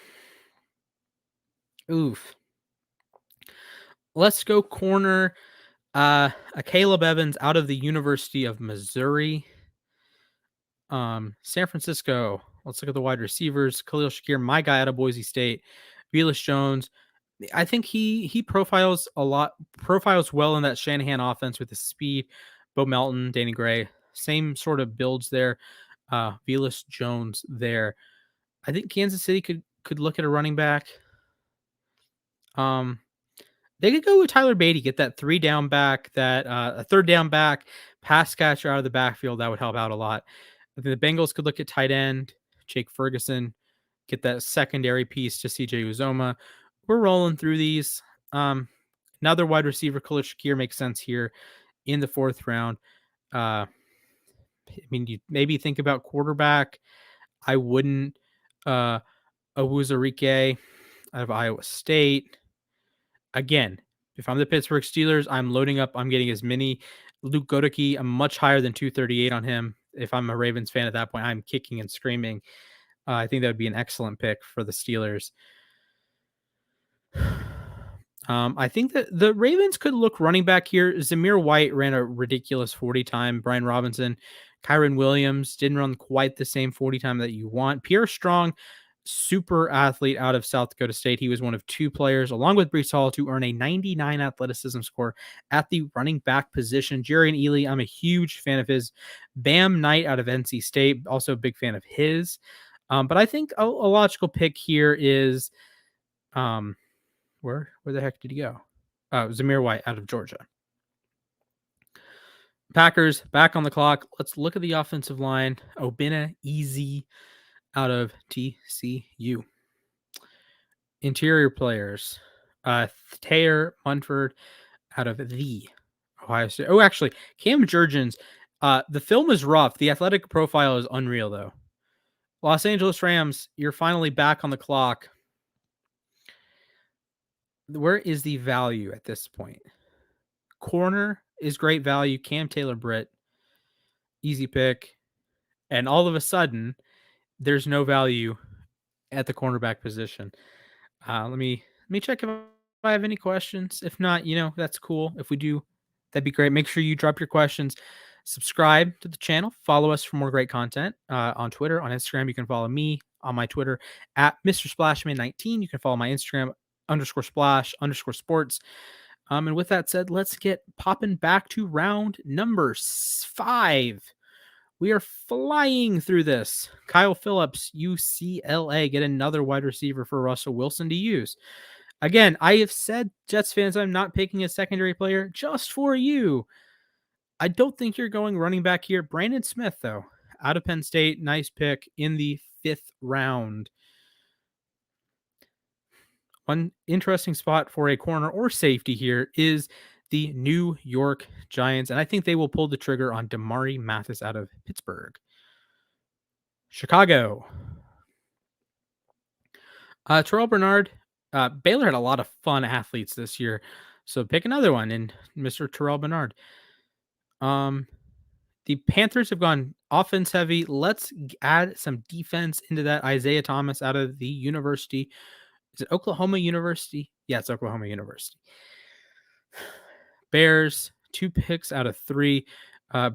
Oof. Let's go corner. A Caleb Evans out of the University of Missouri. San Francisco. Let's look at the wide receivers. Khalil Shakir, my guy out of Boise State. Velus Jones. I think he profiles well in that Shanahan offense with his speed. Bo Melton, Danny Gray, same sort of builds there. Velus Jones there. I think Kansas City could look at a running back. They could go with Tyler Beatty, get that 3 down back, that a 3rd down back, pass catcher out of the backfield. That would help out a lot. I think the Bengals could look at tight end, Jake Ferguson, get that secondary piece to CJ Uzoma. We're rolling through these. Another wide receiver, Khalil Shakir, makes sense here in the 4th round. I mean, you maybe think about quarterback. I wouldn't. Awuzarike out of Iowa State. Again, if I'm the Pittsburgh Steelers, I'm loading up. I'm getting as many. Luke Goedeke, I'm much higher than 238 on him. If I'm a Ravens fan at that point, I'm kicking and screaming. I think that would be an excellent pick for the Steelers. I think that the Ravens could look running back here. Zamir White ran a ridiculous 40 time. Brian Robinson, Kyron Williams didn't run quite the same 40 time that you want. Pierre Strong, super athlete out of South Dakota State. He was one of 2 players, along with Breece Hall, to earn a 99 athleticism score at the running back position. Jarian Ely, I'm a huge fan of his. Bam Knight out of NC State, also a big fan of his. But I think a logical pick here is, where the heck did he go? Zamir White out of Georgia. Packers back on the clock. Let's look at the offensive line. Obinna Easy out of TCU. Interior players. Taylor Munford out of the Ohio State. Oh, actually, Cam Jurgens. The film is rough. The athletic profile is unreal, though. Los Angeles Rams, you're finally back on the clock. Where is the value at this point? Corner is great value. Cam Taylor-Britt, easy pick. And all of a sudden, there's no value at the cornerback position. Let me check if I have any questions. If not, that's cool. If we do, that'd be great. Make sure you drop your questions. Subscribe to the channel. Follow us for more great content on Twitter, on Instagram. You can follow me on my Twitter at Mr. Splashman19. You can follow my Instagram _splash_sports. And with that said, let's get popping back to round number 5. We are flying through this. Kyle Phillips, UCLA, get another wide receiver for Russell Wilson to use. Again, I have said, Jets fans, I'm not picking a secondary player just for you. I don't think you're going running back here. Brandon Smith, though, out of Penn State, nice pick in the 5th round. One interesting spot for a corner or safety here is the New York Giants, and I think they will pull the trigger on Damari Mathis out of Pittsburgh. Chicago. Terrell Bernard. Baylor had a lot of fun athletes this year, so pick another one in Mr. Terrell Bernard. The Panthers have gone offense heavy. Let's add some defense into that. Isaiah Thomas out of the University. Is it Oklahoma University? Yeah, it's Oklahoma University. Bears, 2 picks out of 3.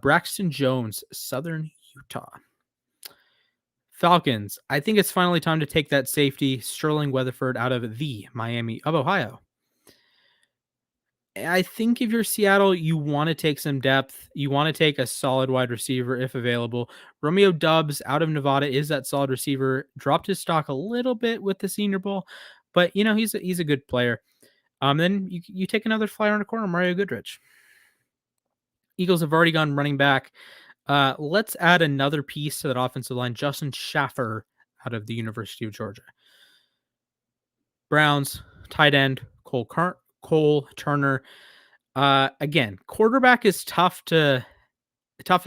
Braxton Jones, Southern Utah. Falcons, I think it's finally time to take that safety, Sterling Weatherford, out of the Miami of Ohio. I think if you're Seattle, you want to take some depth. You want to take a solid wide receiver if available. Romeo Doubs out of Nevada is that solid receiver. Dropped his stock a little bit with the Senior Bowl, but he's a good player. Then you take another flyer on a corner, Mario Goodrich. Eagles have already gone running back. Let's add another piece to that offensive line. Justin Schaffer out of the University of Georgia. Browns, tight end, Cole Turner. Again, quarterback is tough at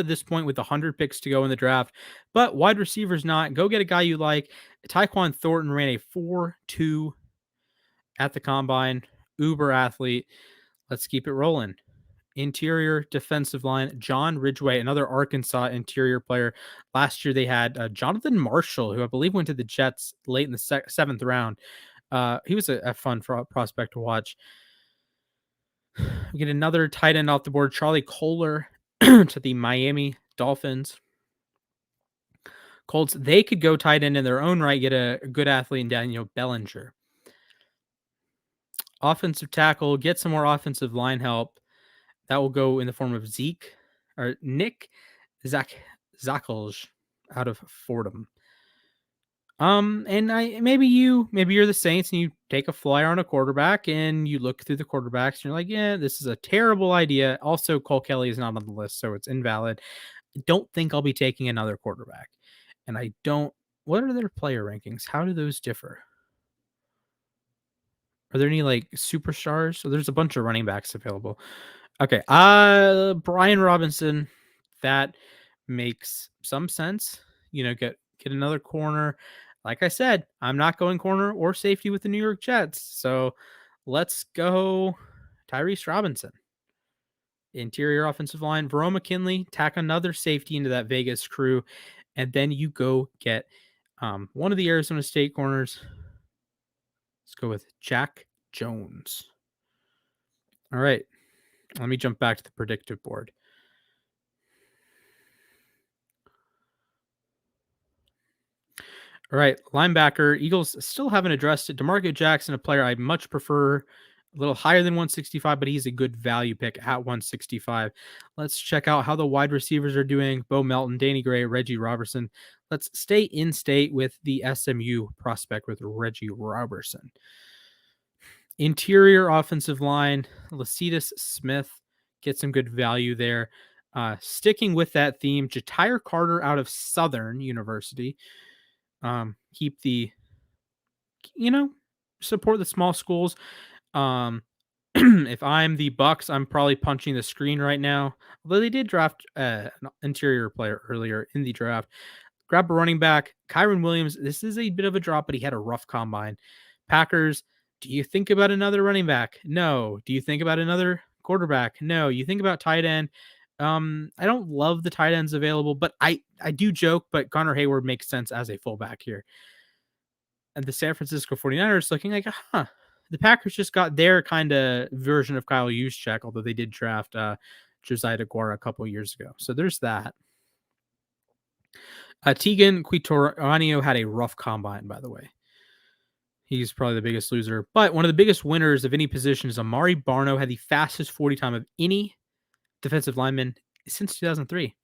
this point with 100 picks to go in the draft, but wide receivers not. Go get a guy you like. Tyquan Thornton ran a 4.2 at the combine. Uber athlete. Let's keep it rolling. Interior defensive line, John Ridgeway, another Arkansas interior player. Last year they had Jonathan Marshall, who I believe went to the Jets late in the 7th round. He was a fun prospect to watch. We get another tight end off the board, Charlie Kohler to the Miami Dolphins. Colts, they could go tight end in their own right, get a good athlete in Daniel Bellinger. Offensive tackle, get some more offensive line help. That will go in the form of Nick Zakelj out of Fordham. And maybe you're the Saints and you take a flyer on a quarterback and you look through the quarterbacks and you're like, yeah, this is a terrible idea. Also, Cole Kelly is not on the list, so it's invalid. I don't think I'll be taking another quarterback. And what are their player rankings? How do those differ? Are there any superstars? So there's a bunch of running backs available. Okay. Brian Robinson, that makes some sense. Get another corner. Like I said, I'm not going corner or safety with the New York Jets. So let's go Tyrese Robinson. Interior offensive line, Verone McKinley, tack another safety into that Vegas crew. And then you go get one of the Arizona State corners. Let's go with Jack Jones. All right. Let me jump back to the predictive board. All right, linebacker. Eagles still haven't addressed it. DeMarco Jackson, a player I much prefer, a little higher than 165, but he's a good value pick at 165. Let's check out how the wide receivers are doing. Bo Melton, Danny Gray, Reggie Robertson. Let's stay in state with the SMU prospect with Reggie Robertson. Interior offensive line, Lecitus Smith. Get some good value there. Sticking with that theme, Ja'Tyre Carter out of Southern University. Keep the, support the small schools. Um, if I'm the Bucks, I'm probably punching the screen right now. Although they did draft an interior player earlier in the draft. Grab a running back. Kyron Williams, this is a bit of a drop, but he had a rough combine. Packers, do you think about another running back? No. Do you think about another quarterback? No. You think about tight end. I don't love the tight ends available, but I do joke, but Connor Hayward makes sense as a fullback here. And the San Francisco 49ers looking like, the Packers just got their kind of version of Kyle Juszczyk, although they did draft Josiah DeGuara a couple years ago. So there's that. Tegan Quitorano had a rough combine, by the way. He's probably the biggest loser. But one of the biggest winners of any position is Amari Barno, had the fastest 40 time of any defensive lineman since 2003.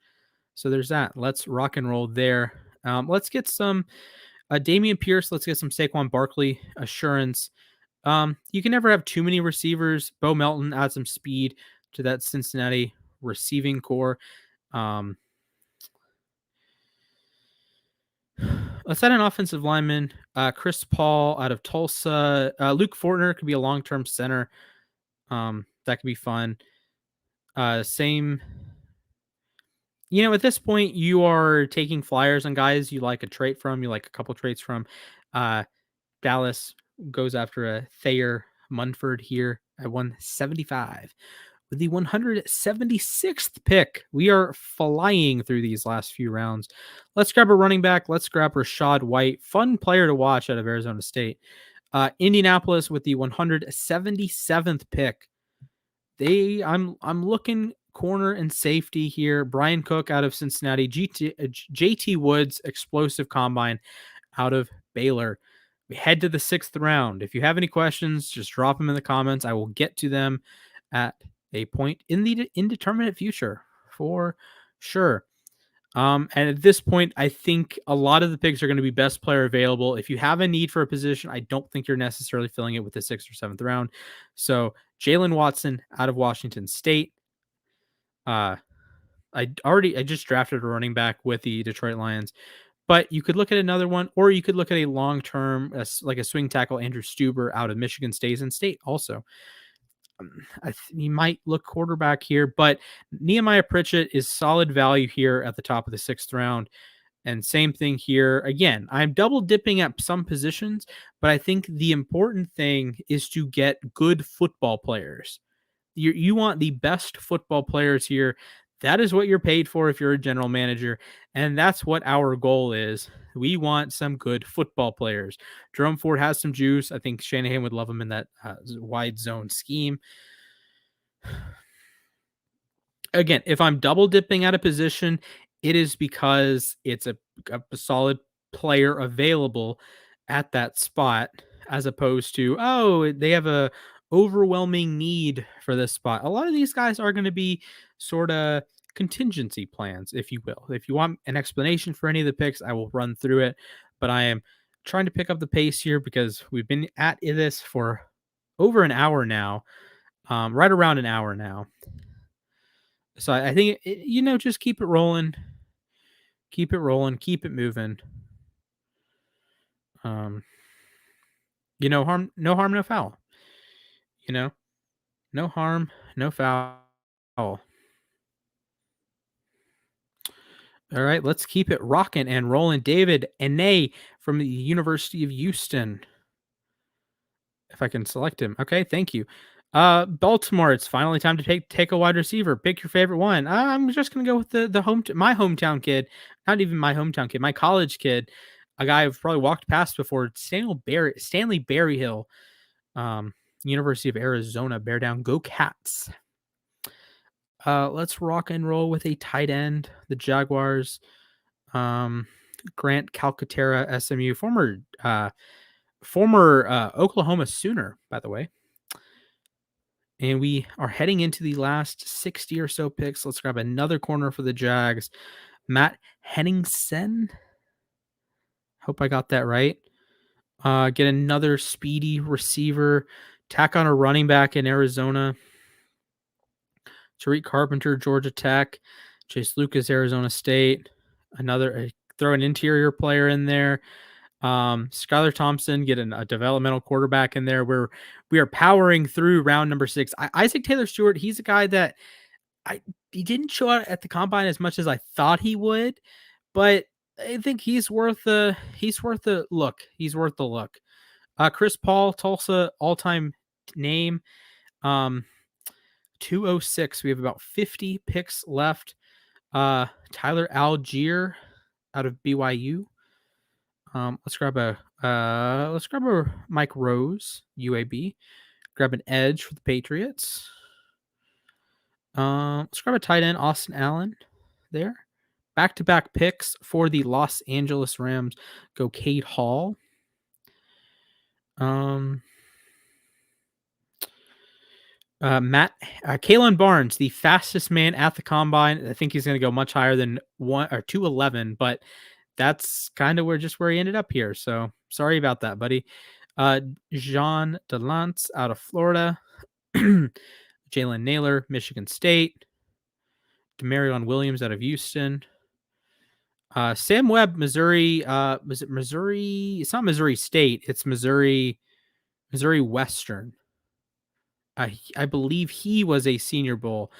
So there's that. Let's rock and roll there. Let's get some Dameon Pierce. Let's get some Saquon Barkley assurance. You can never have too many receivers. Bo Melton adds some speed to that Cincinnati receiving core. Let's add an offensive lineman. Chris Paul out of Tulsa. Luke Fortner could be a long-term center. That could be fun. Same. At this point, you are taking flyers on guys you like a trait from. You like a couple traits from. Dallas goes after a Thayer Munford here at 175. With the 176th pick, we are flying through these last few rounds. Let's grab a running back. Let's grab Rachaad White. Fun player to watch out of Arizona State. Indianapolis with the 177th pick. I'm looking corner and safety here. Brian Cook out of Cincinnati. JT Woods, explosive combine out of Baylor. We head to the 6th round. If you have any questions, just drop them in the comments. I will get to them at a point in the indeterminate future for sure. And at this point, I think a lot of the picks are going to be best player available. If you have a need for a position, I don't think you're necessarily filling it with the 6th or 7th round. So Jalen Watson out of Washington State. I just drafted a running back with the Detroit Lions, but you could look at another one, or you could look at a long-term, like a swing tackle, Andrew Stuber out of Michigan State also. He might look quarterback here, but Nehemiah Pritchett is solid value here at the top of the 6th round. And same thing here. Again, I'm double dipping at some positions, but I think the important thing is to get good football players. You want the best football players here. That is what you're paid for if you're a general manager. And that's what our goal is. We want some good football players. Jerome Ford has some juice. I think Shanahan would love him in that wide zone scheme. Again, if I'm double dipping at a position, it is because it's a solid player available at that spot, as opposed to, they have a overwhelming need for this spot. A lot of these guys are going to be sort of contingency plans, if you will. If you want an explanation for any of the picks, I will run through it, but I am trying to pick up the pace here because we've been at this for over an hour now, right around an hour now. So I think, just keep it rolling, keep it moving. No harm, no foul. No harm, no foul. All right, let's keep it rocking and rolling. David Ene from the University of Houston. If I can select him. Okay, thank you. Baltimore, it's finally time to take a wide receiver. Pick your favorite one. I'm just going to go with my hometown kid. Not even my hometown kid, my college kid. A guy I've probably walked past before, Stanley Berryhill. University of Arizona, bear down, go Cats. Let's rock and roll with a tight end. The Jaguars, Grant Calcaterra, SMU, former Oklahoma Sooner, by the way. And we are heading into the last 60 or so picks. Let's grab another corner for the Jags. Matt Henningsen. Hope I got that right. Get another speedy receiver. Tack on a running back in Arizona. Tariq Carpenter, Georgia Tech. Chase Lucas, Arizona State. Throw an interior player in there. Skylar Thompson getting a developmental quarterback in there. We are powering through round number 6. Isaac Taylor Stewart, he's a guy that he didn't show out at the combine as much as I thought he would, but I think he's worth the look. He's worth the look. Chris Paul, Tulsa all-time name. 206. We have about 50 picks left. Tyler Algier out of BYU. Let's grab a Mike Rose, UAB. Grab an edge for the Patriots. Let's grab a tight end, Austin Allen there. Back-to-back picks for the Los Angeles Rams. Go Cade Hall. Kalen Barnes, the fastest man at the combine. I think he's going to go much higher than 211, but that's kind of where he ended up here. So sorry about that, buddy. Jean Delance out of Florida. Jalen Naylor, Michigan State. Demarion Williams out of Houston. Sam Webb, Missouri. Was it Missouri? It's not Missouri State. It's Missouri Western. I believe he was a Senior Bowl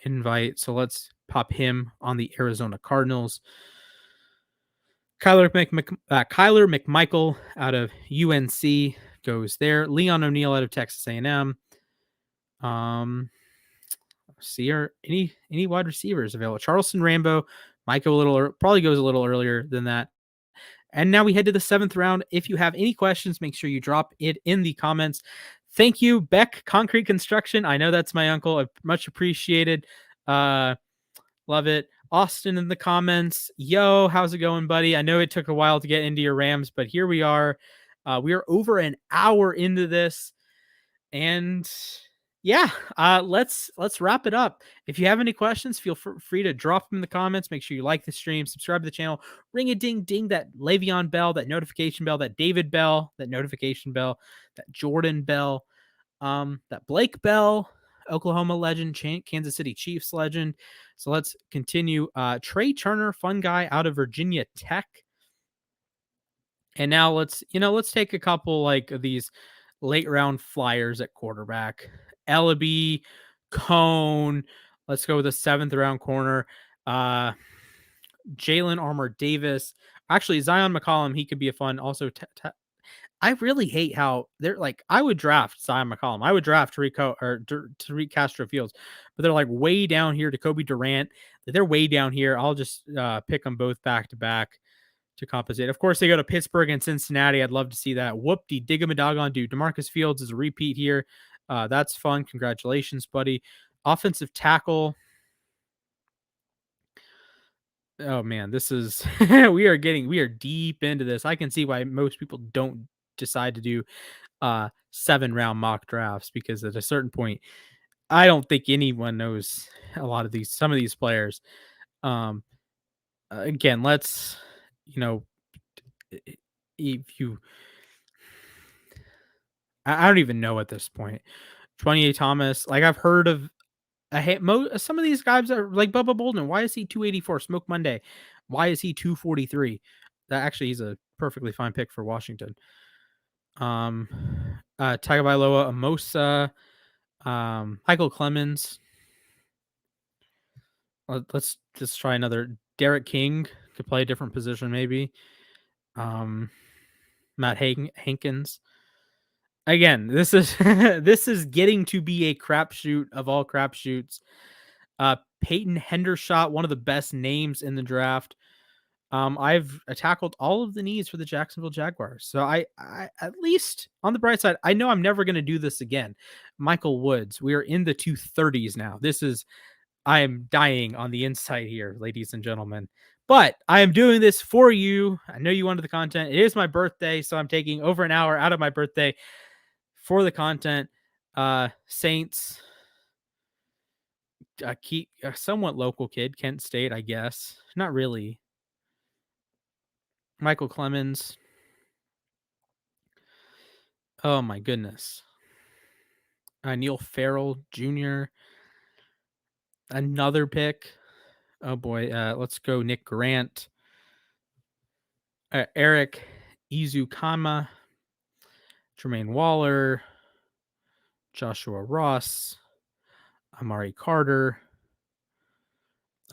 invite. So let's pop him on the Arizona Cardinals. Kyler McMichael out of UNC goes there. Leon O'Neal out of Texas A&M. See, are any wide receivers available? Charleston Rambo might go probably goes a little earlier than that. And now we head to the 7th round. If you have any questions, make sure you drop it in the comments. Thank you, Beck Concrete Construction. I know that's my uncle. I much appreciated. Love it. Austin in the comments. Yo, how's it going, buddy? I know it took a while to get into your Rams, but here we are. We are over an hour into this. And yeah, let's wrap it up. If you have any questions, feel free to drop them in the comments. Make sure you like the stream, subscribe to the channel, ring a ding ding, that Le'Veon Bell, that notification bell, that David Bell, that notification bell, that Jordan Bell, that Blake Bell, Oklahoma legend, Kansas City Chiefs legend. So let's continue. Trey Turner, fun guy out of Virginia Tech. And now let's take a couple like of these late round flyers at quarterback. Ellaby, Cone. Let's go with a 7th round corner. Jalen Armour Davis. Actually, Zion McCollum, he could be a fun. Also, I really hate how they're like, I would draft Zion McCollum. I would draft Tariq Castro Fields, but they're like way down here to Kobe Durant. They're way down here. I'll just pick them both back to back to compensate. Of course, they go to Pittsburgh and Cincinnati. I'd love to see that. Whoop-de digga-ma-doggone, dude. DeMarcus Fields is a repeat here. That's fun. Congratulations, buddy. Offensive tackle. Oh man, this is we are deep into this. I can see why most people don't decide to do 7-round mock drafts, because at a certain point, I don't think anyone knows some of these players. Again, let's if you I don't even know at this point. 28 Thomas, like I've heard of some of these guys are like Bubba Bolden. Why is he 284? Smoke Monday. Why is he 243? That actually he's a perfectly fine pick for Washington. Tagovailoa, Amosa, Michael Clemens. Let's just try another. Derek King could play a different position, maybe. Matt Hankins. Again, this is this is getting to be a crapshoot of all crapshoots. Peyton Hendershot, one of the best names in the draft. I've tackled all of the needs for the Jacksonville Jaguars. So I at least on the bright side, I know I'm never going to do this again. Michael Woods, we are in the 230s now. I am dying on the inside here, ladies and gentlemen. But I am doing this for you. I know you wanted the content. It is my birthday, so I'm taking over an hour out of my birthday for the content. Saints, a somewhat local kid, Kent State, I guess. Not really. Michael Clemens. Oh my goodness. Neil Farrell Jr. Another pick. Oh boy. Let's go Nick Grant. Eric Izu Kama, Jermaine Waller, Joshua Ross, Amari Carter,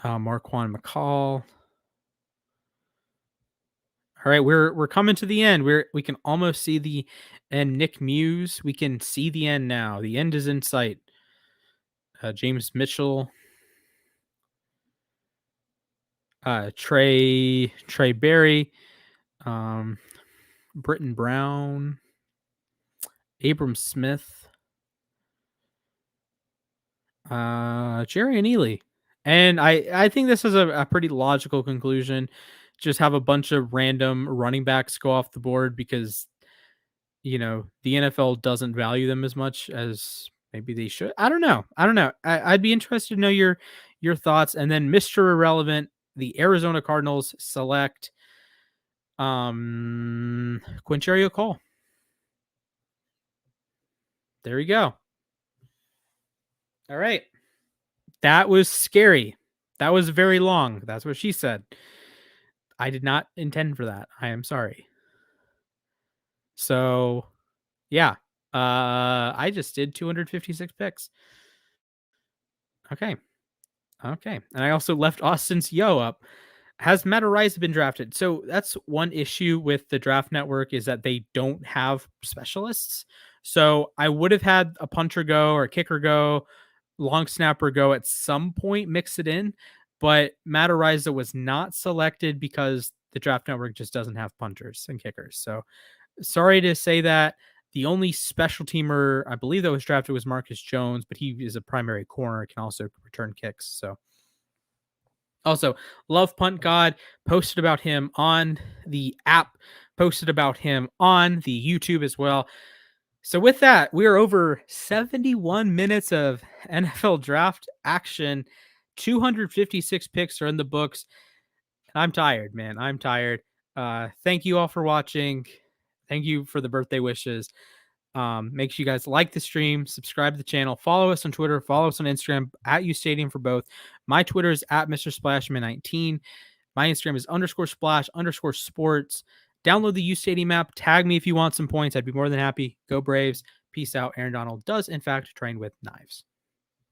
Marquand McCall. All right, we're coming to the end. We can almost see the end. Nick Muse, we can see the end now. The end is in sight. James Mitchell, Trey Berry, Britton Brown, Abram Smith, Jerry and Ely. And I think this is a pretty logical conclusion. Just have a bunch of random running backs go off the board because, the NFL doesn't value them as much as maybe they should. I don't know. I'd be interested to know your thoughts. And then Mr. Irrelevant, the Arizona Cardinals select Quincherio Cole. There we go. All right. That was scary. That was very long. That's what she said. I did not intend for that. I am sorry. So, yeah. I just did 256 picks. Okay. And I also left Austin's Yo up. Has Matt Araiza been drafted? So that's one issue with the Draft Network is that they don't have specialists. So I would have had a punter go or a kicker go, long snapper go at some point, mix it in. But Matt Araiza was not selected because the Draft Network just doesn't have punters and kickers. So sorry to say that. The only special teamer I believe that was drafted was Marcus Jones, but he is a primary corner, can also return kicks. So also, Love Punt God posted about him on the app, posted about him on the YouTube as well. So with that, we are over 71 minutes of NFL draft action. 256 picks are in the books. I'm tired, man. I'm tired. Thank you all for watching. Thank you for the birthday wishes. Make sure you guys like the stream, subscribe to the channel, follow us on Twitter, follow us on Instagram at UStadium for both. My Twitter is at Mr. Splashman19. My Instagram is _splash_sports. Download the UStadium app. Tag me if you want some points. I'd be more than happy. Go Braves. Peace out. Aaron Donald does, in fact, train with knives.